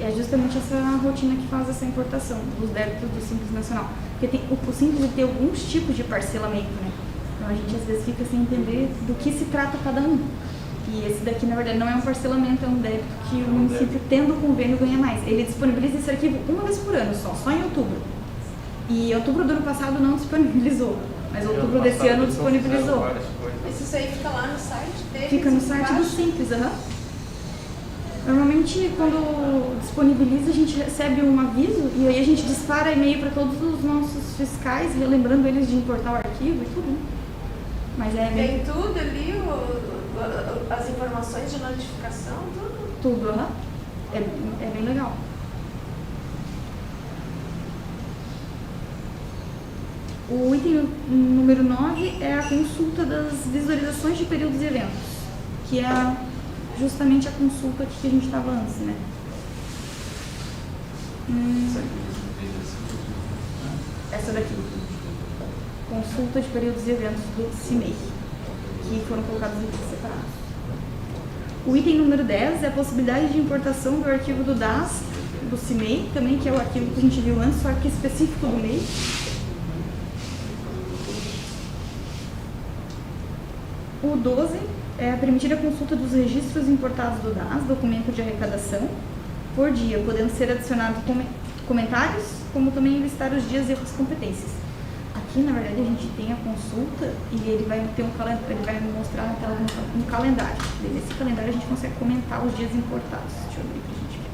[SPEAKER 2] É justamente essa rotina que faz essa importação dos débitos do Simples Nacional. Porque o Simples tem alguns tipos de parcelamento, né? Então a gente às vezes fica sem entender do que se trata cada um. E esse daqui, na verdade, não é um parcelamento, é um débito que o município, tendo o convênio, ganha mais. Ele disponibiliza esse arquivo uma vez por ano só em outubro. E outubro do ano passado não disponibilizou, mas outubro desse ano disponibilizou.
[SPEAKER 5] Mas isso aí fica lá no site deles?
[SPEAKER 2] Fica no site do Simples, Normalmente, quando disponibiliza, a gente recebe um aviso e aí a gente dispara e-mail para todos os nossos fiscais, relembrando eles de importar o arquivo e tudo, né? Mas
[SPEAKER 5] Tem tudo ali, as informações de notificação, tudo?
[SPEAKER 2] Tudo, é bem legal. O item número 9 é a consulta das visualizações de períodos e eventos, que é justamente a consulta que a gente estava antes, né? Essa daqui. Consulta de períodos e eventos do CIMEI, que foram colocados em itens separados. O item número 10 é a possibilidade de importação do arquivo do DAS, do CIMEI, também, que é o arquivo que a gente viu antes, só que específico do MEI. O 12 é permitir a consulta dos registros importados do DAS, documento de arrecadação, por dia, podendo ser adicionado comentários, como também listar os dias e outras competências. Aqui, na verdade, a gente tem a consulta e ele vai ter ele vai mostrar na tela um calendário. E nesse calendário a gente consegue comentar os dias importados. Deixa eu abrir pra gente ver.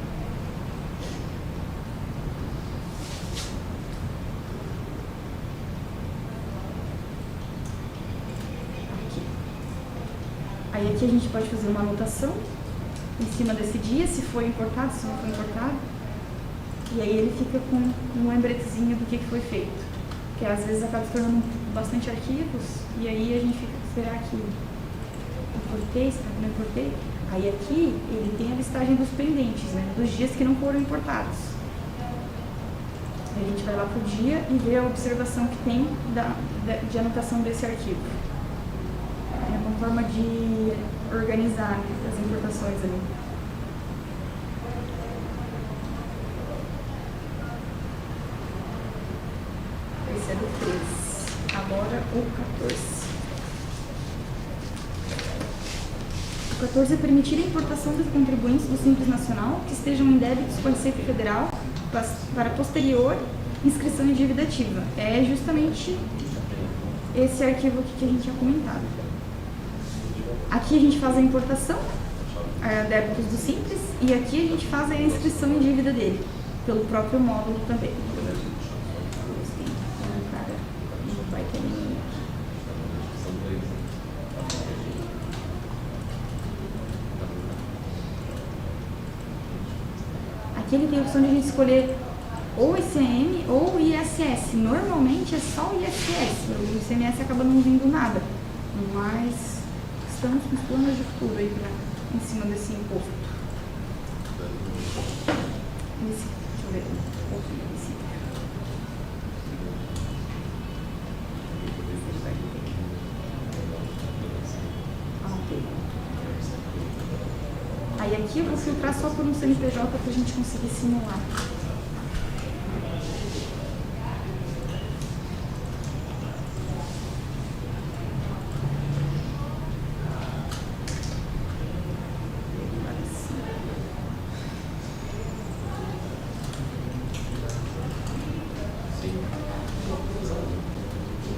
[SPEAKER 2] Aqui. Aí aqui a gente pode fazer uma anotação em cima desse dia, se foi importado, se não foi importado. E aí ele fica com um lembretezinho do que foi feito. Porque às vezes acaba se tornando bastante arquivos, e aí a gente fica esperar aqui. Importei, será que não importei? Aí aqui ele tem a listagem dos pendentes, né? Dos dias que não foram importados. Aí a gente vai lá pro dia e vê a observação que tem de anotação desse arquivo. É uma forma de organizar, né, as importações ali. Esse é do 13. Agora o 14. O 14 é permitir a importação dos contribuintes do Simples Nacional que estejam em débitos com a Receita Federal para posterior inscrição em dívida ativa. É justamente esse arquivo aqui que a gente tinha comentado. Aqui a gente faz a importação, débitos do Simples, e aqui a gente faz a inscrição em dívida dele, pelo próprio módulo também. Aqui ele tem a opção de a gente escolher ou ICM ou ISS. Normalmente é só o ISS, o ICMS acaba não vindo nada, mas estamos com planos de futuro aí em cima desse imposto. Deixa eu ver um pouquinho esse. Aí aqui eu vou filtrar só por um CNPJ para a gente conseguir simular.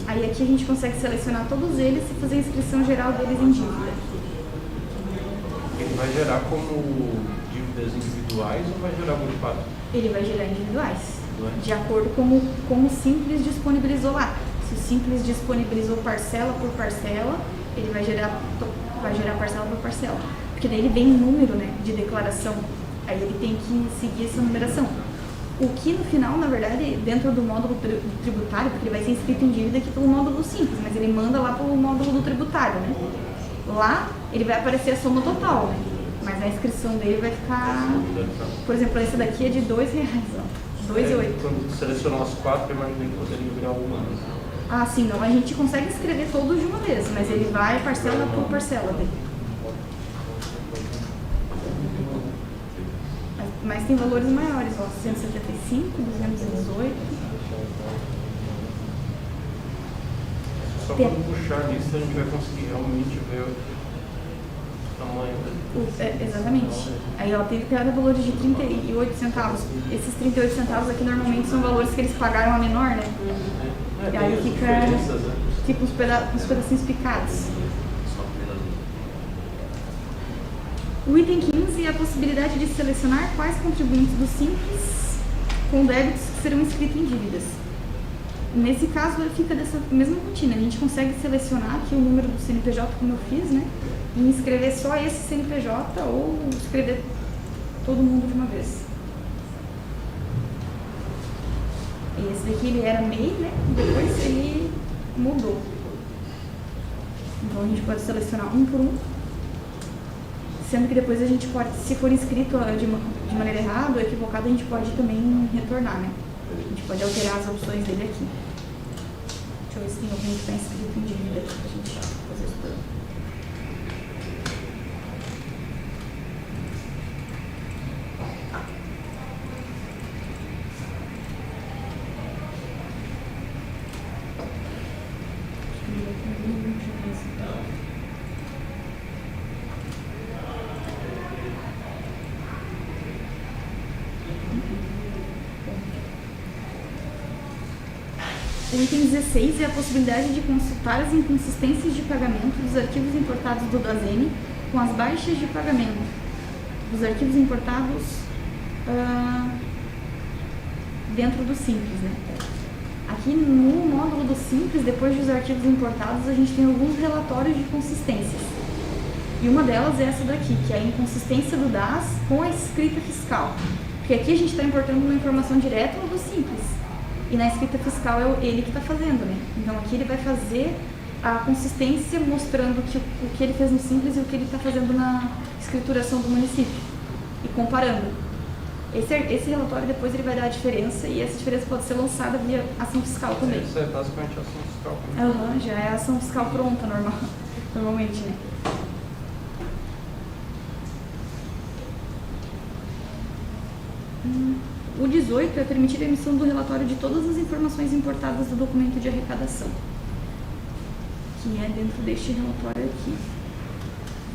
[SPEAKER 2] Aí aqui a gente consegue selecionar todos eles e fazer a inscrição geral deles em dívida.
[SPEAKER 4] Ele vai gerar como dívidas individuais ou vai gerar grupado?
[SPEAKER 2] Ele vai gerar individuais, de acordo com como o Simples disponibilizou lá. Se o Simples disponibilizou parcela por parcela, ele vai gerar parcela por parcela. Porque daí ele vem um número, né, de declaração, aí ele tem que seguir essa numeração. O que no final, na verdade, dentro do módulo tributário, porque ele vai ser inscrito em dívida aqui pelo módulo Simples, mas ele manda lá pelo módulo do tributário, né? Lá ele vai aparecer a soma total, né? Mas na inscrição dele vai ficar, por exemplo, esse daqui é de R$2, ó, 2,8.
[SPEAKER 4] Quando selecionar os 4, eu imaginei que poderia virar uma.
[SPEAKER 2] Ah, sim, não, a gente consegue escrever todos de uma vez, mas ele vai parcela por parcela dele. Mas tem valores maiores, ó, 175, 218.
[SPEAKER 4] Só quando puxar a lista a gente vai conseguir realmente ver o tamanho dele.
[SPEAKER 2] Exatamente. Aí ela teve cada valores de 38 centavos. Esses 38 centavos aqui normalmente são valores que eles pagaram a menor, né? E aí fica uns pedacinhos picados. O item 15 é a possibilidade de selecionar quais contribuintes do Simples com débitos que serão inscritos em dívidas. Nesse caso, fica dessa mesma rotina. A gente consegue selecionar aqui o número do CNPJ, como eu fiz, né? E inscrever só esse CNPJ ou escrever todo mundo de uma vez. Esse daqui ele era MEI, né? Depois ele mudou. Então a gente pode selecionar um por um. Sendo que depois a gente pode, se for inscrito de maneira errada ou equivocada, a gente pode também retornar, né? A gente pode alterar as opções dele aqui. Deixa eu ver se tem alguém que está inscrito em dívida aqui pra gente fazer isso tudo. O item 16 é a possibilidade de consultar as inconsistências de pagamento dos arquivos importados do DASN com as baixas de pagamento dos arquivos importados dentro do Simples, né? Aqui no módulo do Simples, depois dos arquivos importados, a gente tem alguns relatórios de consistências. E uma delas é essa daqui, que é a inconsistência do DAS com a escrita fiscal. Porque aqui a gente está importando uma informação direta do Simples. E na escrita fiscal é ele que está fazendo, né? Então aqui ele vai fazer a consistência mostrando que o que ele fez no Simples e o que ele está fazendo na escrituração do município. E comparando. Esse relatório depois ele vai dar a diferença e essa diferença pode ser lançada via ação fiscal também.
[SPEAKER 4] Isso é basicamente ação fiscal.
[SPEAKER 2] Já é a ação fiscal pronta, normalmente, né? O 18 é permitir a emissão do relatório de todas as informações importadas do documento de arrecadação, que é dentro deste relatório aqui,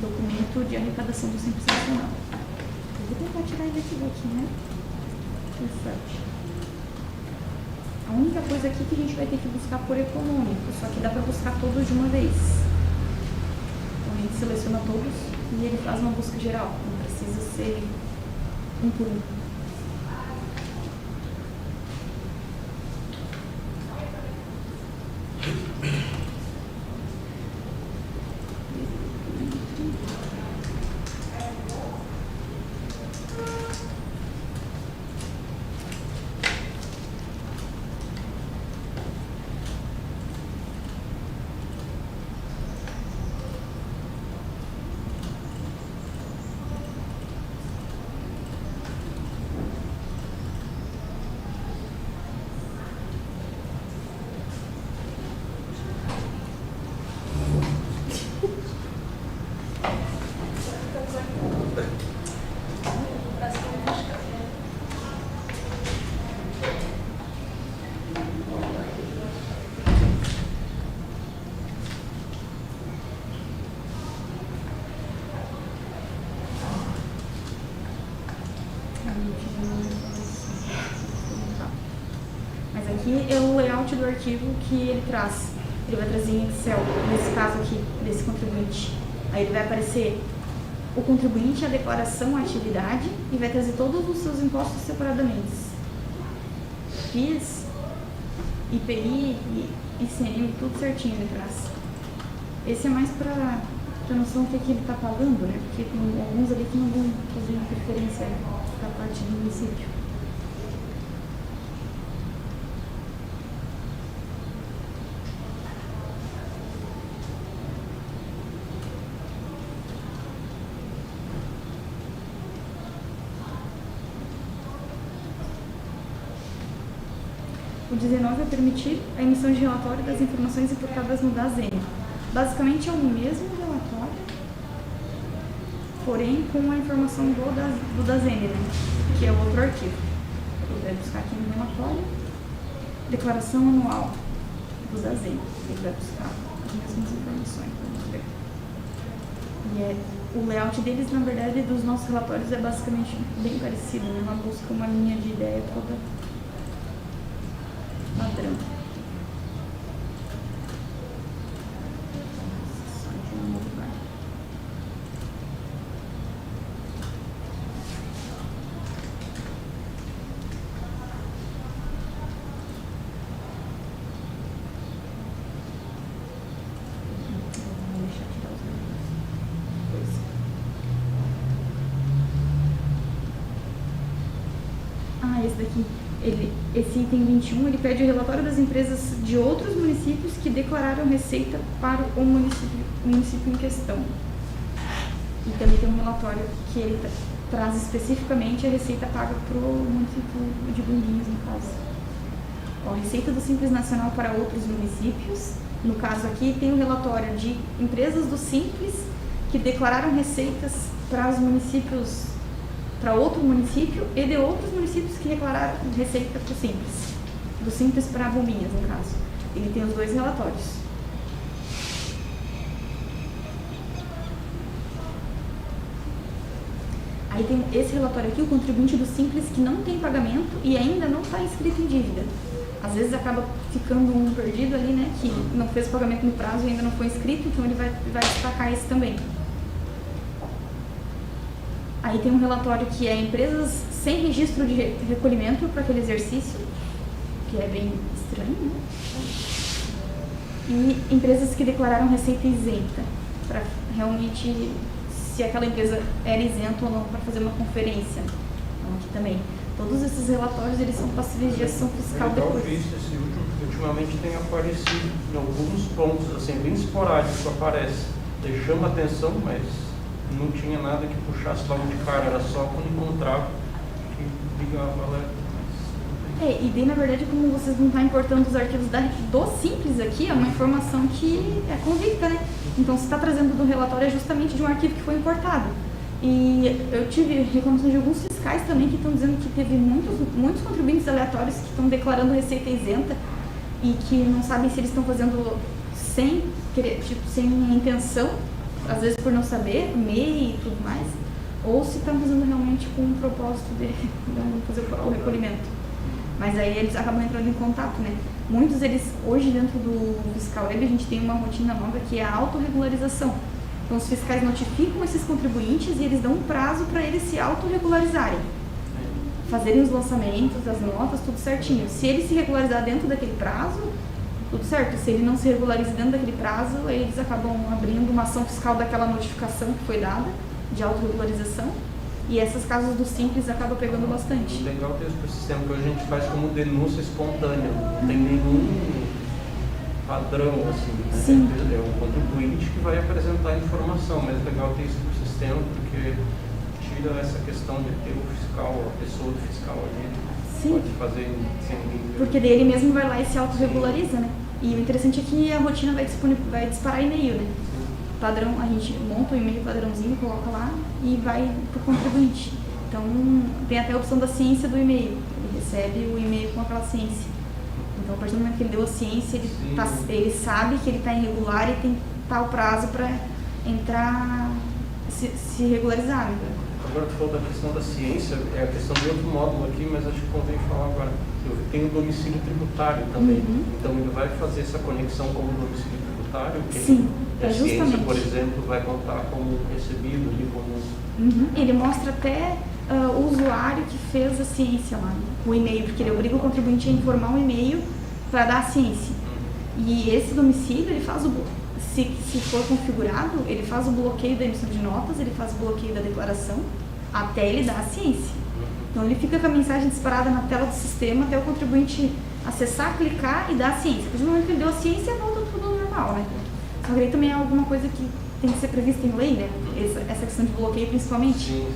[SPEAKER 2] documento de arrecadação do Simples Nacional. Eu vou tentar tirar ele aqui, né? Perfeito. A única coisa aqui que a gente vai ter que buscar por econômico, só que dá para buscar todos de uma vez. Então a gente seleciona todos e ele faz uma busca geral, não precisa ser um por um. Mas aqui é o layout do arquivo que ele traz. Ele vai trazer em Excel, nesse caso aqui, desse contribuinte. Aí ele vai aparecer o contribuinte, a declaração, a atividade e vai trazer todos os seus impostos separadamente. PIS, IPI, ICM, tudo certinho ele traz. Esse é mais para noção do que ele está pagando, né? Porque tem alguns ali que não vão fazer interferência da parte do município. O 19 é permitir a emissão de relatório das informações importadas no DASN. Basicamente é o mesmo relatório, porém com a informação do DASN, né? Que é o outro arquivo. Ele vai buscar aqui no relatório, declaração anual do DASN. Ele vai buscar as mesmas informações, vamos ver. E o layout deles, na verdade, dos nossos relatórios é basicamente bem parecido, né? Ela busca uma linha de ideia toda padrão. Só aqui no lugar. Vou deixar tirar os dois. Esse daqui. esse item 21, ele pede o relatório das empresas de outros municípios que declararam receita para o município em questão. E também tem um relatório que ele traz especificamente a receita paga para o município de Bunguinhos, no caso. Ó, receita do Simples Nacional para outros municípios. No caso aqui tem o relatório de empresas do Simples que declararam receitas para os municípios, para outro município, e de outros municípios que declararam receita para o Simples. Do Simples para Bombinhas, no caso. Ele tem os dois relatórios. Aí tem esse relatório aqui, o contribuinte do Simples que não tem pagamento e ainda não está inscrito em dívida. Às vezes acaba ficando um perdido ali, né, que não fez o pagamento no prazo e ainda não foi inscrito, então ele vai destacar esse também. Aí tem um relatório que é empresas sem registro de recolhimento para aquele exercício, que é bem estranho, né? E empresas que declararam receita isenta, para realmente se aquela empresa era isenta ou não, para fazer uma conferência. Então, aqui também. Todos esses relatórios, eles são passíveis de ação fiscal depois.
[SPEAKER 4] Esse último, ultimamente tem aparecido em alguns pontos, assim, bem esporádicos, aparece. Ele chama atenção, mas não tinha nada que puxasse logo de cara, era só quando encontrava que ligava o alerta.
[SPEAKER 2] E daí, na verdade, como vocês não estão importando os arquivos do Simples aqui, é uma informação que é convicta, né? Então, se está trazendo do relatório é justamente de um arquivo que foi importado. E eu tive reclamações de alguns fiscais também que estão dizendo que teve muitos contribuintes aleatórios que estão declarando receita isenta e que não sabem se eles estão fazendo sem querer, tipo, sem intenção, às vezes por não saber, MEI e tudo mais, ou se estão fazendo realmente com o propósito de fazer o recolhimento. Mas aí eles acabam entrando em contato, né? Muitos deles, hoje dentro do Fiscal Web, a gente tem uma rotina nova que é a autorregularização. Então os fiscais notificam esses contribuintes e eles dão um prazo para eles se autorregularizarem. Fazerem os lançamentos, as notas, tudo certinho. Se ele se regularizar dentro daquele prazo, tudo certo. Se ele não se regulariza dentro daquele prazo, eles acabam abrindo uma ação fiscal daquela notificação que foi dada, de autorregularização. E essas casos do Simples acabam pegando bastante.
[SPEAKER 4] Legal ter esse sistema que a gente faz como denúncia espontânea. Não tem nenhum padrão, assim, né?
[SPEAKER 2] Sim.
[SPEAKER 4] É um contribuinte que vai apresentar a informação, mas é legal ter isso no sistema porque tira essa questão de ter o fiscal, a pessoa do fiscal ali.
[SPEAKER 2] Sim.
[SPEAKER 4] Pode fazer sem ninguém ver.
[SPEAKER 2] Porque daí ele mesmo vai lá e se autorregulariza, né? E o interessante é que a rotina vai disparar e-mail, né? Padrão, a gente monta um e-mail padrãozinho, coloca lá e vai para o contribuinte. Então, tem até a opção da ciência do e-mail. Ele recebe o e-mail com aquela ciência. Então, a partir do momento que ele deu a ciência, ele sabe que ele está irregular e tem tal prazo para entrar, se regularizar. Né?
[SPEAKER 4] Agora, tu falou da questão da ciência, é a questão de outro módulo aqui, mas acho que convém falar agora. Tem o domicílio tributário também.
[SPEAKER 2] Uhum.
[SPEAKER 4] Então, ele vai fazer essa conexão com o domicílio tributário.
[SPEAKER 2] Sim,
[SPEAKER 4] a ciência,
[SPEAKER 2] justamente.
[SPEAKER 4] por exemplo, vai contar como recebido ali, como...
[SPEAKER 2] Uhum. Ele mostra até o usuário que fez a ciência lá, o e-mail, porque ele obriga o contribuinte a informar um e-mail para dar a ciência. E esse domicílio, ele faz se for configurado, ele faz o bloqueio da emissão de notas, ele faz o bloqueio da declaração, até ele dar a ciência. Então ele fica com a mensagem disparada na tela do sistema até o contribuinte acessar, clicar e dar a ciência. Porque no momento que ele deu a ciência, volta tudo normal, né? Só que aí também é alguma coisa que tem que ser prevista em lei, né? Essa questão de bloqueio principalmente.
[SPEAKER 4] Sim.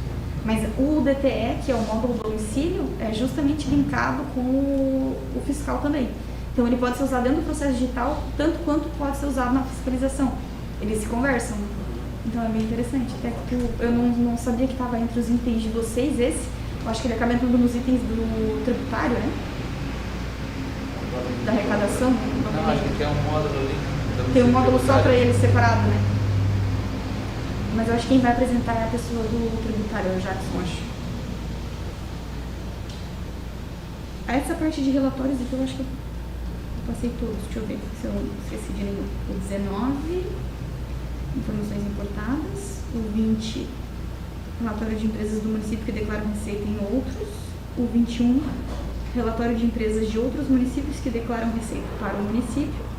[SPEAKER 2] Mas o DTE, que é o módulo domicílio, é justamente linkado com o fiscal também. Então ele pode ser usado dentro do processo digital, tanto quanto pode ser usado na fiscalização. Eles se conversam. Então é bem interessante. Até que eu não sabia que estava entre os itens de vocês esse. Eu acho que ele acaba entrando nos itens do tributário, né? Da arrecadação.
[SPEAKER 3] Não, acho que tem um módulo ali.
[SPEAKER 2] Tem um módulo só para ele separado, né? Mas eu acho que quem vai apresentar é a pessoa do tributário, o Jackson, acho. Essa parte de relatórios aqui eu acho que eu passei todos. Deixa eu ver se eu esqueci de nenhum. O 19, informações importadas. O 20, relatório de empresas do município que declaram receita em outros. O 21, relatório de empresas de outros municípios que declaram receita para o município.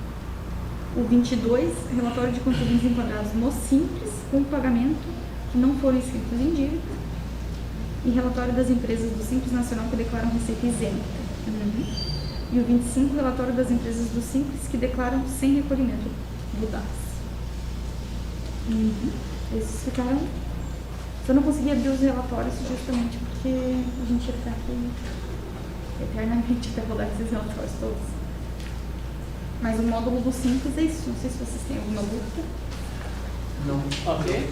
[SPEAKER 2] O 22, relatório de contribuintes enquadrados no Simples, com pagamento que não foram inscritos em dívida. E relatório das empresas do Simples Nacional que declaram receita isenta. E o 25, relatório das empresas do Simples que declaram sem recolhimento do DAS. Esses ficaram... Eu não consegui abrir os relatórios justamente porque a gente ia ficar aqui eternamente até rodar esses relatórios todos. Mas o módulo do Simples é isso. Não sei se vocês têm alguma dúvida.
[SPEAKER 4] Não.
[SPEAKER 1] Ok.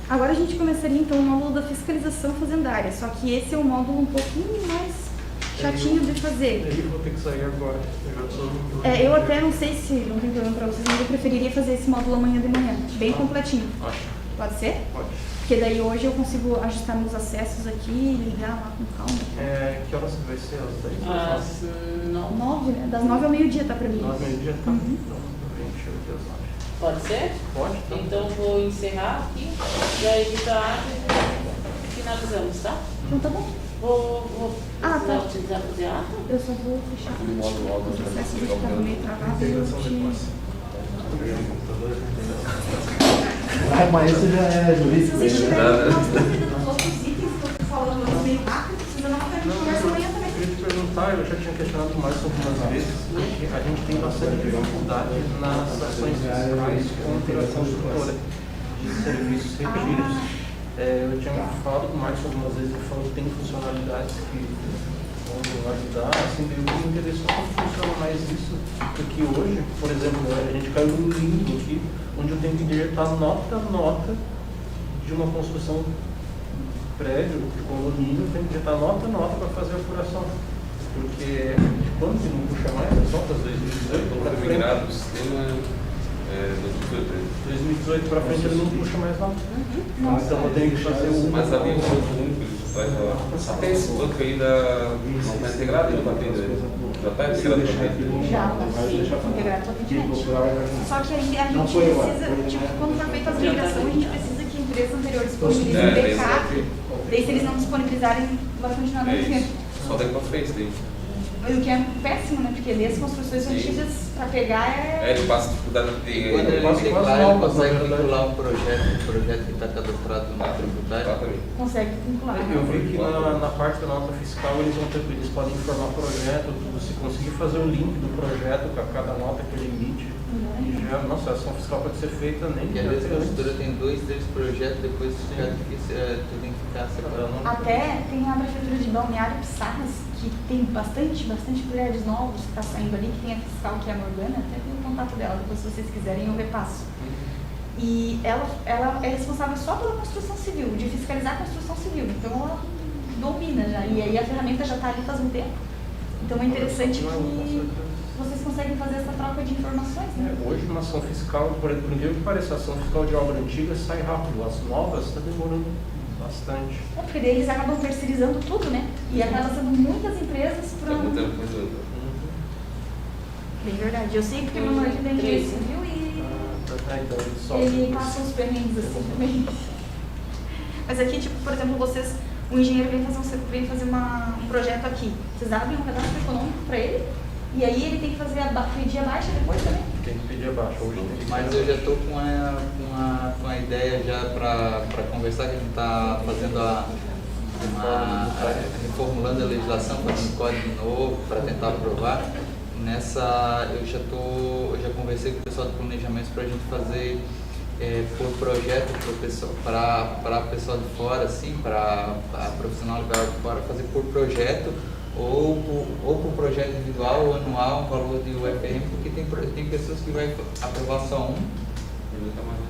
[SPEAKER 2] Agora a gente começaria então o módulo da fiscalização fazendária, só que esse é um módulo um pouquinho mais chatinho de fazer.
[SPEAKER 4] Eu vou ter que sair agora. Eu já tô...
[SPEAKER 2] Eu até não sei se não tem problema para vocês, mas eu preferiria fazer esse módulo amanhã de manhã, bem completinho. Pode ser?
[SPEAKER 4] Pode.
[SPEAKER 2] Porque daí hoje eu consigo ajustar meus acessos aqui e ligar lá com calma.
[SPEAKER 4] Que horas vai ser?
[SPEAKER 1] Às
[SPEAKER 2] 9, né? Das 9 ao meio-dia tá pra mim.
[SPEAKER 4] 9 meio-dia? Tá. Então, a gente chega aqui às 9.
[SPEAKER 1] Pode ser?
[SPEAKER 4] Pode, tá.
[SPEAKER 1] Então vou encerrar aqui, já edita a arte e finalizamos, tá?
[SPEAKER 2] Então tá bom.
[SPEAKER 1] Vou
[SPEAKER 2] tá.
[SPEAKER 1] utilizar fazer a ata?
[SPEAKER 2] Eu só vou fechar o processo de ficar meio travado e eu te...
[SPEAKER 6] Mas isso já é jurídico.
[SPEAKER 2] Se vocês tiverem alguma dúvida dos outros itens que eu tô falando meio rápido, vocês não vão ter que conversa amanhã também.
[SPEAKER 4] Eu queria te perguntar, eu já tinha questionado mais algumas vezes, que a gente tem bastante dificuldade nas ações fiscais contra a construtora de serviços repetidos. Eu tinha falado com o Marcos algumas vezes, ele falou que tem funcionalidades que vão ajudar, assim, eu me interessou como funciona mais isso, porque hoje, por exemplo, a gente caiu num limbo aqui, onde eu tenho que digitar nota de uma construção prédio, de condomínio, eu tenho que digitar nota para fazer a apuração. Porque quando que não puxa mais as notas 2018 para frente?
[SPEAKER 7] Migrado do sistema
[SPEAKER 4] 2018 para frente ele não puxa mais nota. Então eu tenho que fazer o...
[SPEAKER 7] Mas havia um outro único, até esse banco ainda não está integrado, não está tendo. Já está integrado também.
[SPEAKER 2] Já, sim, integrado totalmente. Só que aí a gente precisa, tipo, quando for feita as migrações, a gente precisa que a empresa anterior disponibilize um backup. Daí se eles não disponibilizarem, vai continuar no tempo.
[SPEAKER 7] Só daí para frente, daí.
[SPEAKER 2] O que é péssimo, né? Porque ali as construções antigas para pegar
[SPEAKER 7] ele passa dificuldade de...
[SPEAKER 3] Quando ele declara, ele consegue vincular o projeto que está cadastrado na tributária.
[SPEAKER 7] Exatamente.
[SPEAKER 2] consegue vincular.
[SPEAKER 4] Eu vi que na parte da nota fiscal eles podem informar o projeto, tudo, se conseguir fazer o link do projeto com cada nota que ele emite. E já, nossa, a ação fiscal pode ser feita nem
[SPEAKER 3] Porque às vezes a construtora tem 2, 3 projetos, depois já tu tem que ficar separado.
[SPEAKER 2] Até tem a prefeitura de Balneário Pissarras, que tem bastante prédios novos que está saindo ali, que tem a fiscal que é a Morgana, até tem o contato dela, depois se vocês quiserem eu repasso. E ela é responsável só pela construção civil, de fiscalizar a construção civil, então ela domina já, e aí a ferramenta já está ali faz um tempo. Então é interessante que vocês conseguem fazer essa troca de informações, né?
[SPEAKER 4] Hoje uma ação fiscal, por incrível que pareça, a ação fiscal de obra antiga sai rápido, as novas está demorando bastante.
[SPEAKER 2] É porque daí eles acabam terceirizando tudo, né? E acaba sendo muitas empresas para... Bem verdade. Eu sei porque meu marido é engenheiro civil e
[SPEAKER 4] então
[SPEAKER 2] ele passa uns perrengues assim também. Mas aqui, tipo, por exemplo, vocês, o engenheiro vem fazer um projeto aqui. Vocês abrem um cadastro econômico para ele e aí ele tem que pedir a baixa depois também?
[SPEAKER 4] Tem que pedir a baixa. Hoje tem que...
[SPEAKER 3] Mas eu já estou com a ideia já para conversar, que a gente está fazendo reformulando a legislação, fazendo código novo para tentar aprovar. Eu já conversei com o pessoal do planejamento para a gente fazer por projeto para o pessoal de fora, assim, para a profissional de fora, fazer por projeto ou por projeto individual ou anual, um valor de UFM, porque tem pessoas que vai aprovar só um,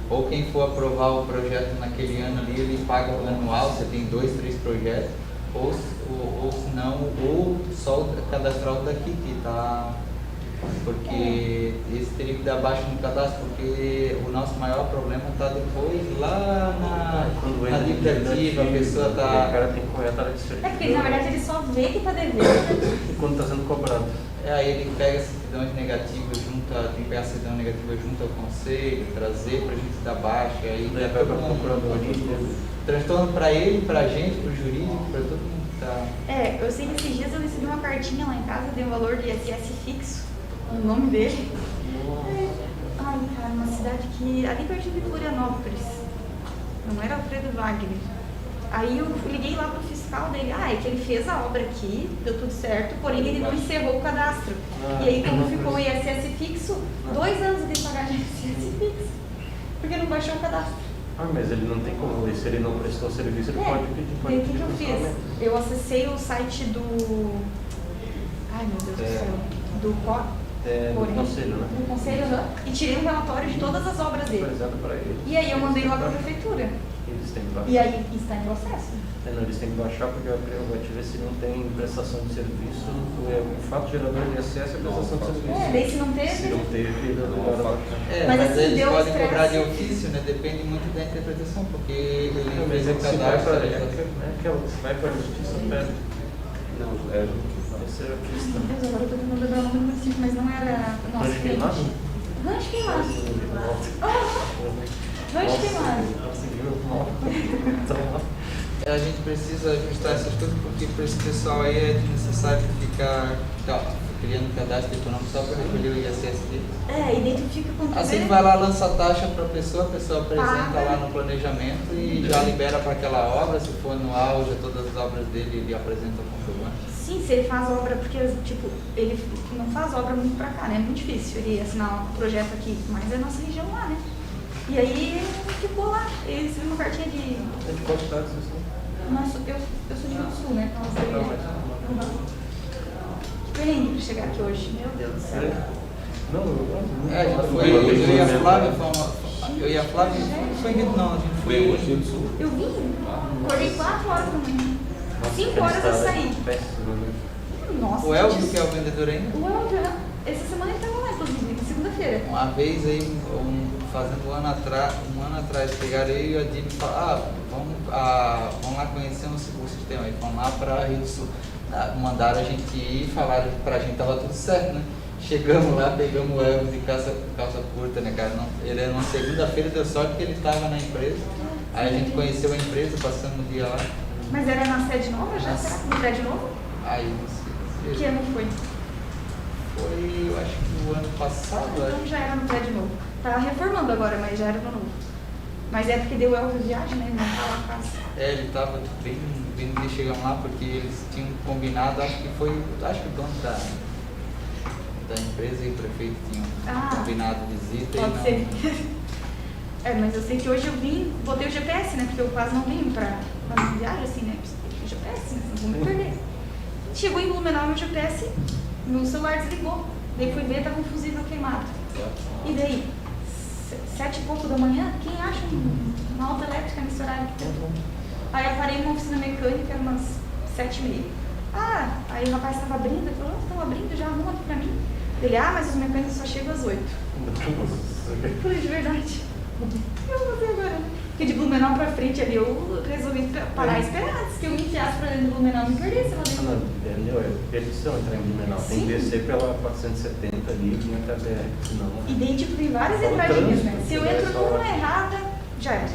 [SPEAKER 3] ou quem for aprovar o projeto naquele ano ali, ele paga o anual, você tem 2, 3 projetos, ou se não, ou só cadastrar o daqui que está, porque esse teria que dar baixa no cadastro, porque o nosso maior problema está depois lá na dívida ativa, a pessoa está...
[SPEAKER 4] O cara tem que correr atrás de serviço.
[SPEAKER 2] É porque na verdade ele só vê que está devendo.
[SPEAKER 4] E quando está sendo cobrado.
[SPEAKER 3] Aí ele pega certidões negativas, tem que pegar a certidão negativa junto ao conselho, trazer para a gente dar baixa, aí
[SPEAKER 4] Daí vai para o procurador.
[SPEAKER 3] transtorno para ele, para a gente, para o jurídico, para todo mundo que está...
[SPEAKER 2] Eu sei que esses dias eu recebi uma cartinha lá em casa, dei um valor de ISS fixo, o nome dele. Ai, cara, uma cidade que... ali pertinho de Florianópolis. Não era Alfredo Wagner. Aí eu liguei lá pro fiscal. fiscal dele. Ah, é que ele fez a obra aqui, deu tudo certo, porém ele não encerrou o cadastro. E aí, como ficou o ISS fixo, 2 anos de pagar de ISS fixo, porque não baixou o cadastro.
[SPEAKER 4] Ah, mas ele não tem como, se ele não prestou serviço, ele pode pedir.
[SPEAKER 2] E aí, o que eu fiz? Eu acessei o site do... Ai, meu Deus do céu.
[SPEAKER 4] Do conselho, né?
[SPEAKER 2] Do conselho, e tirei um relatório de todas as obras dele.
[SPEAKER 4] Apresenta para ele.
[SPEAKER 2] E aí eu mandei lá para a prefeitura.
[SPEAKER 4] Eles têm que baixar.
[SPEAKER 2] E aí está em processo.
[SPEAKER 4] Não, eles têm que baixar porque a prerrogativa é se não tem prestação de serviço, o fato gerador de ISS é prestação de serviço.
[SPEAKER 2] Daí se não teve...
[SPEAKER 4] Se não teve, ele não vai baixar.
[SPEAKER 2] Mas
[SPEAKER 3] mas
[SPEAKER 2] assim,
[SPEAKER 3] eles
[SPEAKER 2] deu
[SPEAKER 3] podem
[SPEAKER 2] estresse.
[SPEAKER 3] cobrar de ofício, né? Depende muito da interpretação, porque ele
[SPEAKER 4] Mas
[SPEAKER 3] fez
[SPEAKER 4] é
[SPEAKER 3] o
[SPEAKER 4] que se vai
[SPEAKER 3] cadastro.
[SPEAKER 4] para se vai para a justiça, perde.
[SPEAKER 7] Não,
[SPEAKER 4] Essa é a questão.
[SPEAKER 2] Meu Deus, agora eu tô tentando lembrar o nome do município, mas não era o nosso
[SPEAKER 4] Rancho
[SPEAKER 2] cliente.
[SPEAKER 4] Queimado?
[SPEAKER 2] Rancho Queimado. Rancho Queimado.
[SPEAKER 3] A gente precisa ajustar essas coisas porque para esse pessoal aí é necessário ficar criando cadastro econômico só para recolher o ISS dele.
[SPEAKER 2] Identifica quanto
[SPEAKER 3] Assim vai lá, lança a taxa para a pessoa apresenta lá no planejamento e já libera para aquela obra. Se for no auge, todas as obras dele, ele apresenta o comprovante.
[SPEAKER 2] Sim, se ele faz obra, porque tipo, ele não faz obra muito pra cá, né? É muito difícil ele assinar um projeto aqui, mas é a nossa região lá, né? E aí ele ficou lá, ele recebeu uma cartinha de...
[SPEAKER 4] É de qual cidade vocês são?
[SPEAKER 2] Eu sou de Rio do Sul, né? Então, que perrengue pra chegar aqui hoje, meu Deus do céu.
[SPEAKER 4] Não,
[SPEAKER 3] A gente foi, eu e a Flávia, foi não, a gente foi
[SPEAKER 7] hoje do Sul.
[SPEAKER 2] Eu vim, acordei 4 horas da manhã, 5 horas eu saí. Nossa,
[SPEAKER 3] o Elvio, que é o vendedor ainda.
[SPEAKER 2] O Elvio, essa semana ele tava lá, inclusive, na segunda-feira.
[SPEAKER 3] Uma vez aí, fazendo um ano atrás, pegaram eu e a Dini e falaram, vamos lá conhecer o sistema. Aí fomos lá para Rio do Sul. Mandaram a gente ir, falaram que pra gente tava tudo certo, né? Chegamos lá, pegamos o Elvio de calça curta, né, cara? Ele era uma segunda-feira, deu sorte que ele estava na empresa. Aí a gente conheceu a empresa, passamos o dia lá.
[SPEAKER 2] Mas era na sede nova já? Será que no prédio novo?
[SPEAKER 3] Aí, não sei.
[SPEAKER 2] Que ano foi?
[SPEAKER 3] Foi, eu acho que o ano passado.
[SPEAKER 2] Então já era no prédio novo. Tá reformando agora, mas já era no novo. Mas é porque deu Elvio viagem, né? Não tá lá a casa.
[SPEAKER 3] Ele tava bem de chegamos lá porque eles tinham combinado, acho que o dono da empresa e o prefeito tinham combinado visita.
[SPEAKER 2] Pode ser. Mas eu sei que hoje eu vim, botei o GPS, né? Porque eu quase não venho pra viagem assim, né? Tem o GPS, né? Não vou me perder. Chegou em Blumenau, meu GPS, meu celular desligou. Daí fui ver, tava um fusível queimado. E daí, 7 e pouco da manhã, quem acha uma alta elétrica nesse horário? Aí eu parei numa oficina mecânica, eram umas 7h30. Aí o rapaz estava abrindo, ele falou, estão abrindo, já arruma aqui pra mim. Ele, mas os mecânicos só chegam às 8. Eu falei, de verdade. O que eu vou fazer agora, né? Porque de Blumenau pra frente ali, eu resolvi parar e esperar. Se eu me enfiasse pra dentro de Blumenau, me perdesse lá dentro.
[SPEAKER 4] Eles precisam entrar em Blumenau. Tem que descer pela 470 ali e vir até a BR, senão...
[SPEAKER 2] E daí, tipo, tem várias entradinhas, né? Se eu entro numa errada, já era.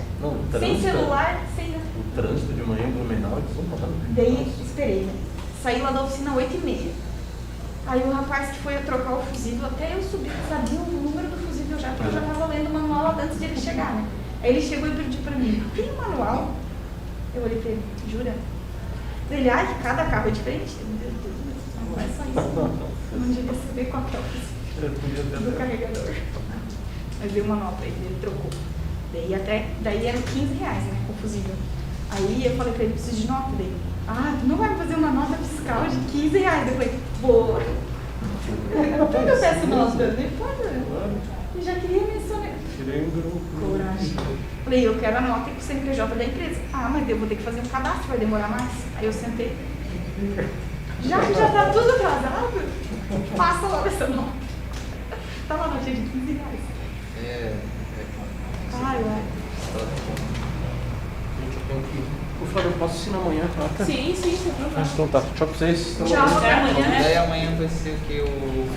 [SPEAKER 2] Sem celular, sem...
[SPEAKER 4] O trânsito de manhã em Blumenau, eles vão falando.
[SPEAKER 2] Daí, esperei, né? Saí lá da oficina 8h30. Aí o rapaz que foi trocar o fusível, até eu subi, sabia o número do fusível já, porque eu já estava lendo o manual antes de ele chegar, né? Aí ele chegou e pediu pra mim, tem um manual? Eu olhei pra ele, jura? Ele, que cada carro é diferente. Meu Deus, não é só isso. Eu não devia saber qual que é o do carregador. Mas dei o manual pra ele, ele trocou. Daí eram R$15, né, o fusível. Aí eu falei pra ele, preciso de nota dele. Tu não vai me fazer uma nota fiscal de R$15? Eu falei, vou. Por que eu peço nota? Não importa. Eu já queria mencionar.
[SPEAKER 4] Tirei um grupo.
[SPEAKER 2] Coragem. Falei, eu quero a nota com o CNPJ da empresa. Mas eu vou ter que fazer um cadastro, vai demorar mais. Aí eu sentei. Já que já tá tudo atrasado, passa logo essa nota. Tá lá, notinha de R$15. Ai.
[SPEAKER 4] Por favor, eu posso assinar amanhã, tá?
[SPEAKER 1] Sim, sem problema.
[SPEAKER 4] Então tá, tchau pra vocês.
[SPEAKER 2] Tchau.
[SPEAKER 1] Até amanhã, né?
[SPEAKER 3] Daí amanhã vai ser o que?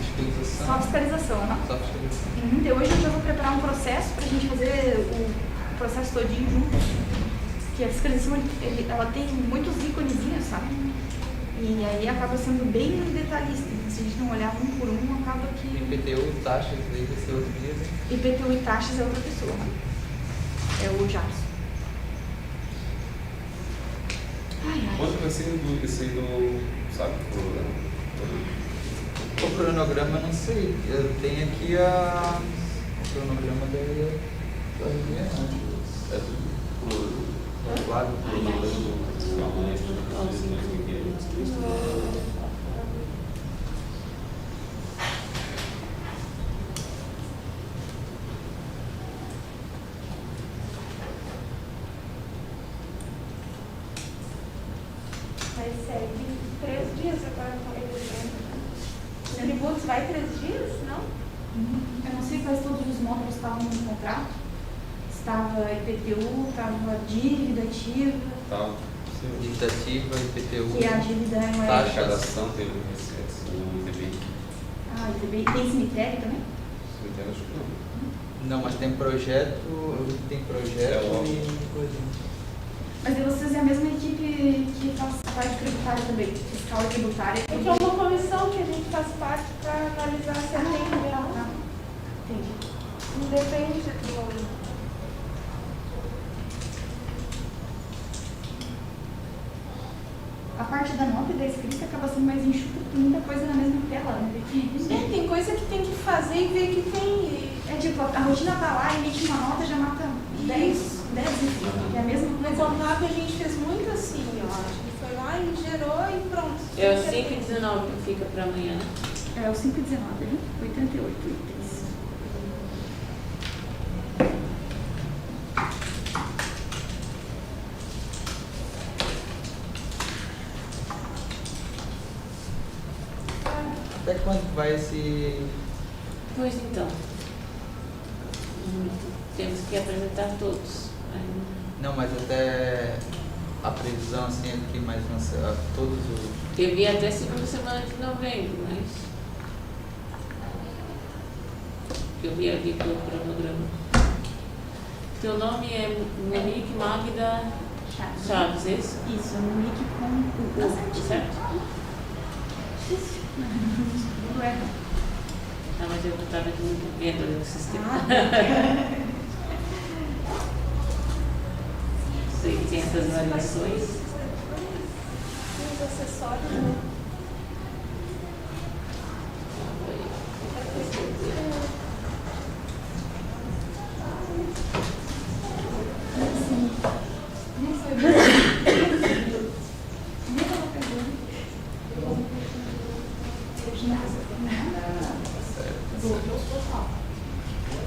[SPEAKER 3] Fiscalização?
[SPEAKER 2] Só fiscalização, né?
[SPEAKER 3] Só fiscalização.
[SPEAKER 2] Então hoje eu já vou preparar um processo pra gente fazer o processo todinho juntos. Que a fiscalização, ela tem muitos íconezinhos, sabe? E aí acaba sendo bem detalhista. Se a gente não olhar um por um, acaba que...
[SPEAKER 3] IPTU e taxas, daí vai ser outro dia, né?
[SPEAKER 2] IPTU e taxas é outra pessoa. É o Jarson.
[SPEAKER 7] Quanto vai ser esse aí do, sabe?
[SPEAKER 3] O cronograma, não sei. Eu tenho aqui o cronograma da reunião.
[SPEAKER 7] É tudo
[SPEAKER 3] Claro.
[SPEAKER 5] Mas segue 3 dias agora com eles, né? Os tributos vai 3 dias, não?
[SPEAKER 2] Eu não sei quais todos os módulos estavam no contrato. Estava IPTU, estava dívida ativa,
[SPEAKER 7] Tá.
[SPEAKER 3] Dívida ativa, IPTU.
[SPEAKER 2] que a dívida não é.
[SPEAKER 3] Taxa.
[SPEAKER 7] Arrecadação teve o ITBI.
[SPEAKER 2] Ah, ITBI. Tem cemitério também?
[SPEAKER 7] Cemitério, acho que não.
[SPEAKER 3] Não, mas tem projeto, e coisa.
[SPEAKER 2] Mas e vocês é a mesma equipe que faz a parte tributária também, fiscal e tributária.
[SPEAKER 5] Porque é uma comissão que a gente faz parte para analisar se atende ou não.
[SPEAKER 2] Tá. Entendi.
[SPEAKER 5] Independe do.
[SPEAKER 2] A parte da nota e da escrita acaba sendo mais enxuta porque muita coisa na mesma tela, né?
[SPEAKER 5] Tem coisa que tem que fazer e ver que tem.
[SPEAKER 2] É tipo, a rotina tá lá, emite uma nota, já mata 10, enfim. É a mesma
[SPEAKER 5] No
[SPEAKER 2] coisa.
[SPEAKER 5] contrato a gente fez muito assim, eu acho. Que foi lá e gerou e pronto.
[SPEAKER 1] É o 5,19 que fica para amanhã, né?
[SPEAKER 2] É o 519, né? 88 itens.
[SPEAKER 3] Até quando vai esse.
[SPEAKER 1] Pois então. Temos que apresentar todos. Aí,
[SPEAKER 3] Não, mas até a previsão assim é que mais todos os.
[SPEAKER 1] eu vi até segunda semana de novembro, mas. Eu vi aqui pelo cronograma. Teu nome é Monique Magda Chaves, é isso?
[SPEAKER 2] Isso, no nick com o
[SPEAKER 1] Certo?
[SPEAKER 2] Difícil. Tudo é.
[SPEAKER 1] Ah, mas eu estava vendo ali no sistema. 600 variações.
[SPEAKER 5] Os acessórios, né?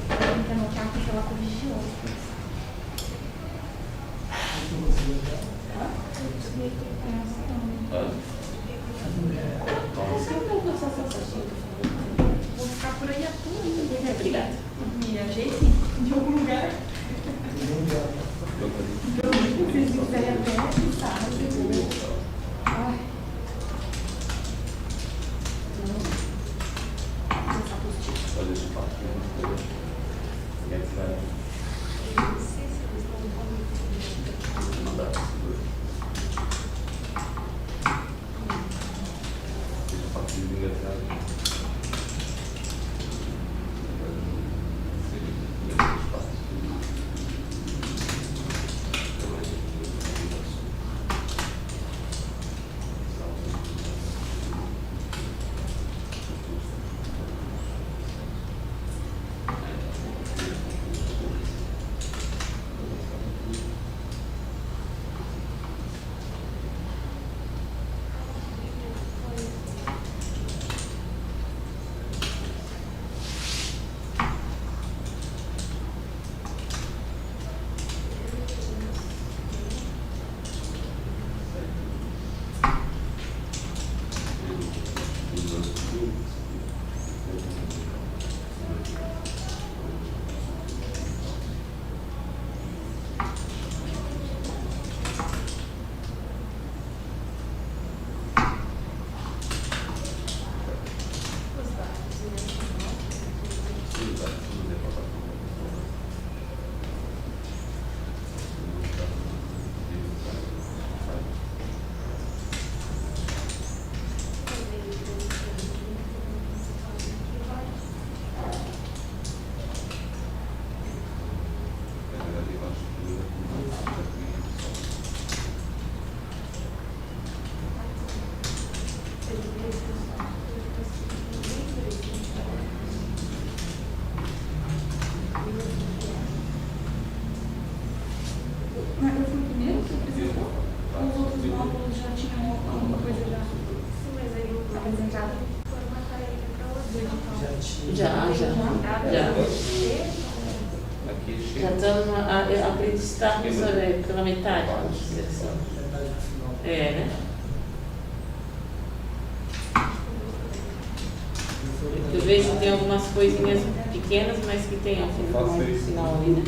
[SPEAKER 2] Tem que anotar aqui pela corrigir. Vou ficar por aí a tua.
[SPEAKER 1] Obrigada.
[SPEAKER 2] Me ajeitem de algum lugar. Se vocês quiserem até pensar. Ai.
[SPEAKER 7] Fazer esse papo. Mandar.
[SPEAKER 1] Já.
[SPEAKER 7] Aqui
[SPEAKER 1] Já
[SPEAKER 7] chega.
[SPEAKER 1] estamos, acredito que estamos pela metade, vamos dizer assim. É, né? Eu vejo que tem algumas coisinhas pequenas, mas que tem ao final, mais no final ali, né?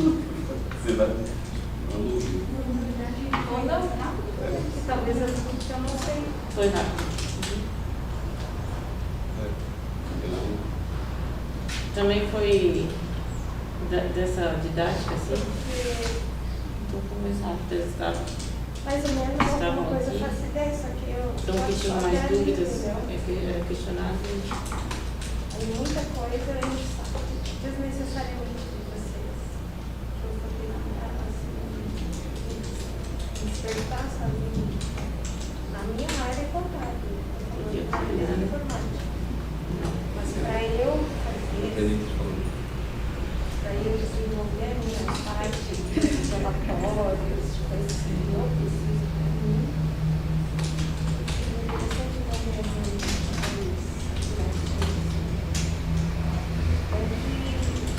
[SPEAKER 7] Você vai.
[SPEAKER 5] Ou não, talvez eu não sei.
[SPEAKER 1] Foi rápido. Também foi dessa didática, assim? Então foi mais rápido, eles estavam.
[SPEAKER 5] Mais ou menos alguma coisa eu faço ideia, só que eu.
[SPEAKER 1] Então, que tinham mais dúvidas, era questionado.
[SPEAKER 5] Aí muita coisa a gente sabe desnecessariamente de vocês. Que eu vou tentar, assim, despertar, sabe? Na minha área é contábil. Na minha área é informática. Mas para eu fazer, para eu desenvolver a minha parte de relatórios, de coisas assim, eu preciso para mim. Eu sempre vou me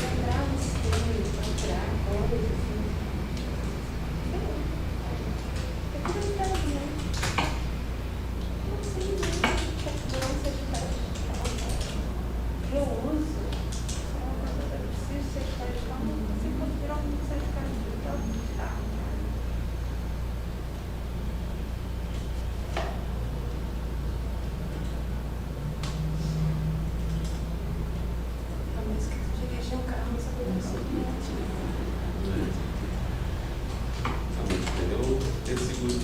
[SPEAKER 5] lembrar você, procurar coisas assim. É curiosidade, né? Não sei, né? Não sei eu uso, eu preciso ser certificado, não consigo virar um certificado digital. Talvez que tu dirige um carro, não sabe
[SPEAKER 7] Entendeu? Esse seguro.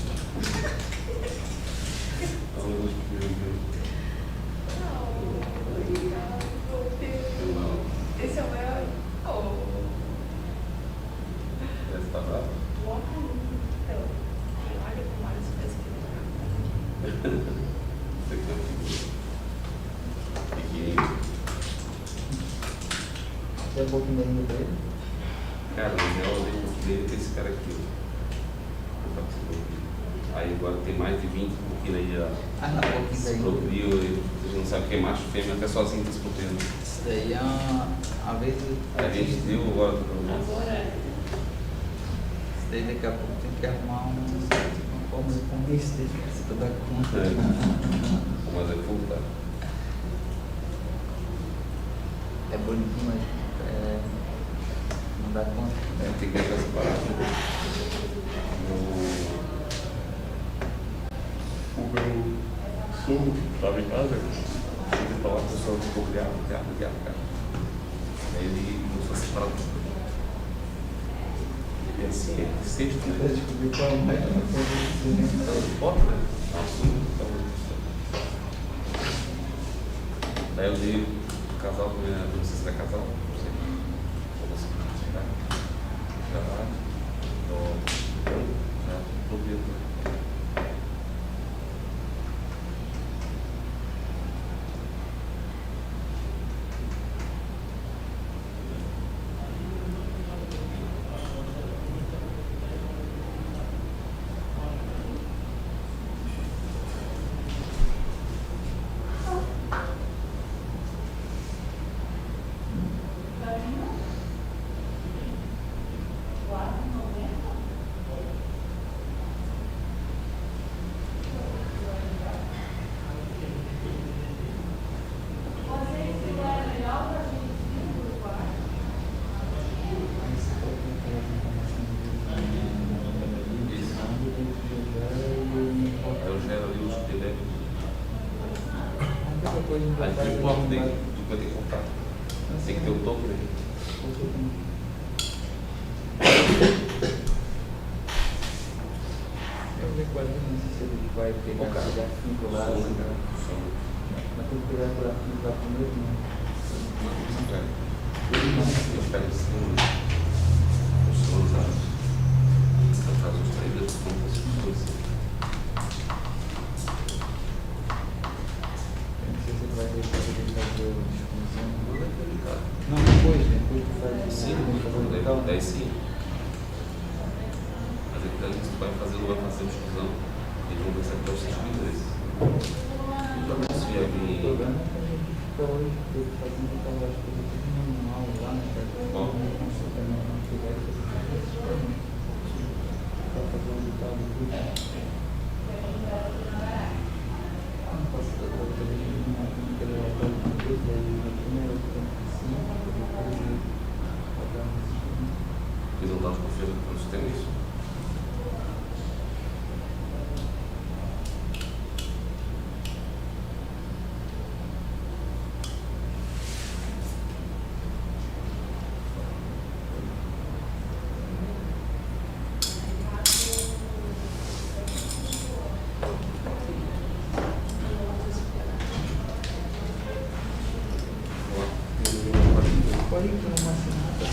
[SPEAKER 5] Esse é o meu.
[SPEAKER 7] Esse tá bravo?
[SPEAKER 5] Então, olha com várias coisas que
[SPEAKER 7] Esse aqui é um seguro. Pequenininho.
[SPEAKER 3] Tem um pouquinho da língua dele.
[SPEAKER 7] Cara, o melhor exemplo dele é esse cara aqui. Aí agora tem mais de 20 porque aí já
[SPEAKER 3] Não, um pouquinho da
[SPEAKER 7] se
[SPEAKER 3] língua.
[SPEAKER 7] procriou e você não sabe o que é macho fêmea, até sozinho está se procriando.
[SPEAKER 3] Isso daí é a vez.
[SPEAKER 7] Aí a gente deu agora do problema.
[SPEAKER 1] Agora,
[SPEAKER 3] Isso daí daqui a pouco tem que arrumar uma forma de convencer se tu dá conta.
[SPEAKER 7] Mas é fogo, tá?
[SPEAKER 3] É bonitinho, mas não dá conta.
[SPEAKER 7] Tem que deixar separado.
[SPEAKER 8] O meu sogro estava em casa, ele falava com o pessoal que ficou criado, cara.
[SPEAKER 7] Aí ele começou a separar tudo. Ele é assim, é sexto,
[SPEAKER 3] Eu
[SPEAKER 7] né?
[SPEAKER 3] descobri qual é o método que eu vou
[SPEAKER 7] Bota, né? Assunto, então. Daí eu dei o casal, não sei se era casal, não sei. Vou tirar. Já lá. Já tô vendo. Eu gero ali os teléfonos. Aí tem o bloco dele, do que eu tenho que comprar. Tem que ter o topo dele.
[SPEAKER 3] Eu vou ver qual é se ele vai pegar
[SPEAKER 7] O cara.
[SPEAKER 3] pegar 5 lá. Mas tem que pegar por aqui lá primeiro, né?
[SPEAKER 7] Eu pego assim, os sons, eu faço os trailers com as pessoas.
[SPEAKER 3] Eu não sei se ele vai deixar ele fazer o discussão.
[SPEAKER 7] Não é complicado.
[SPEAKER 3] Não, depois tu faz
[SPEAKER 7] Sim, daí sim. Mas é que daí você vai fazer, não vai fazer a discussão. Eles vão pensar que é o sentido desse. Já não se ia vir.
[SPEAKER 3] até hoje ele fazendo aquela coisa tudo manual lá na carteira, consulta na internet, para fazer um ditado tudo. Não posso ter outra vez, não aquele relatório de tudo, daí na primeira, assim, depois
[SPEAKER 8] Eles não estão confiando no sistema isso?
[SPEAKER 3] pode ir para uma assinada.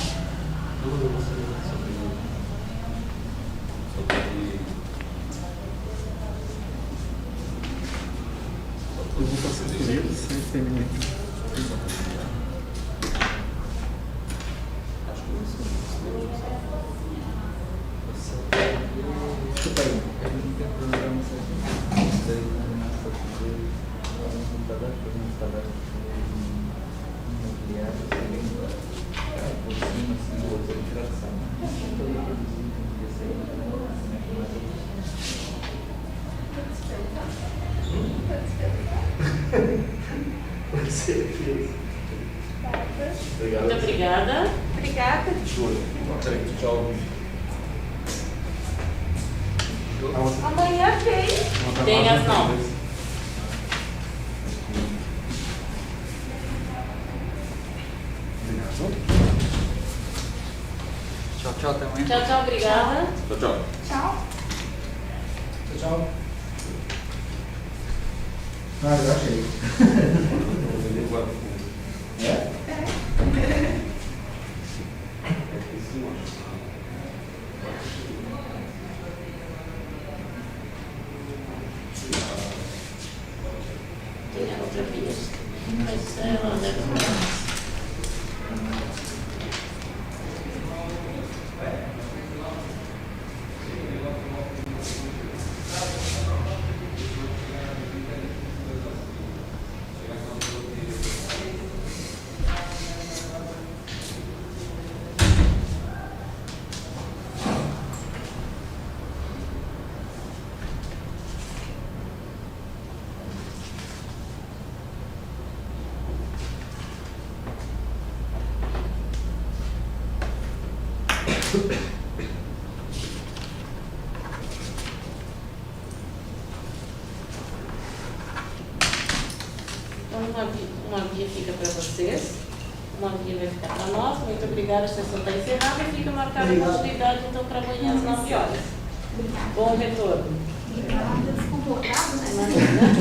[SPEAKER 3] Eu vou passar por eles sem terminar aqui. Desculpa aí, a gente tem programa certinho. Isso aí na nossa computador, que a gente está imobiliário, por cima, assim, do outro, tirar essa todo aqueles itens desse aí. Com certeza.
[SPEAKER 1] Muito obrigada.
[SPEAKER 5] Obrigada.
[SPEAKER 8] Tchau.
[SPEAKER 5] Amanhã tem.
[SPEAKER 1] Tem às 9.
[SPEAKER 3] Tchau, tchau também.
[SPEAKER 1] Tchau, tchau, obrigada.
[SPEAKER 8] Tchau, tchau.
[SPEAKER 5] Tchau.
[SPEAKER 6] Tchau. Ah, já achei. É?
[SPEAKER 1] Tem a outra via. Mas ela deve ser. Então, uma via fica para vocês, uma via vai ficar para nós. Muito obrigada, a sessão está encerrada e fica marcada a continuidade então para amanhã às 9 horas. Bom retorno.
[SPEAKER 5] Obrigada. Desconfortável, né?
[SPEAKER 1] Imagina.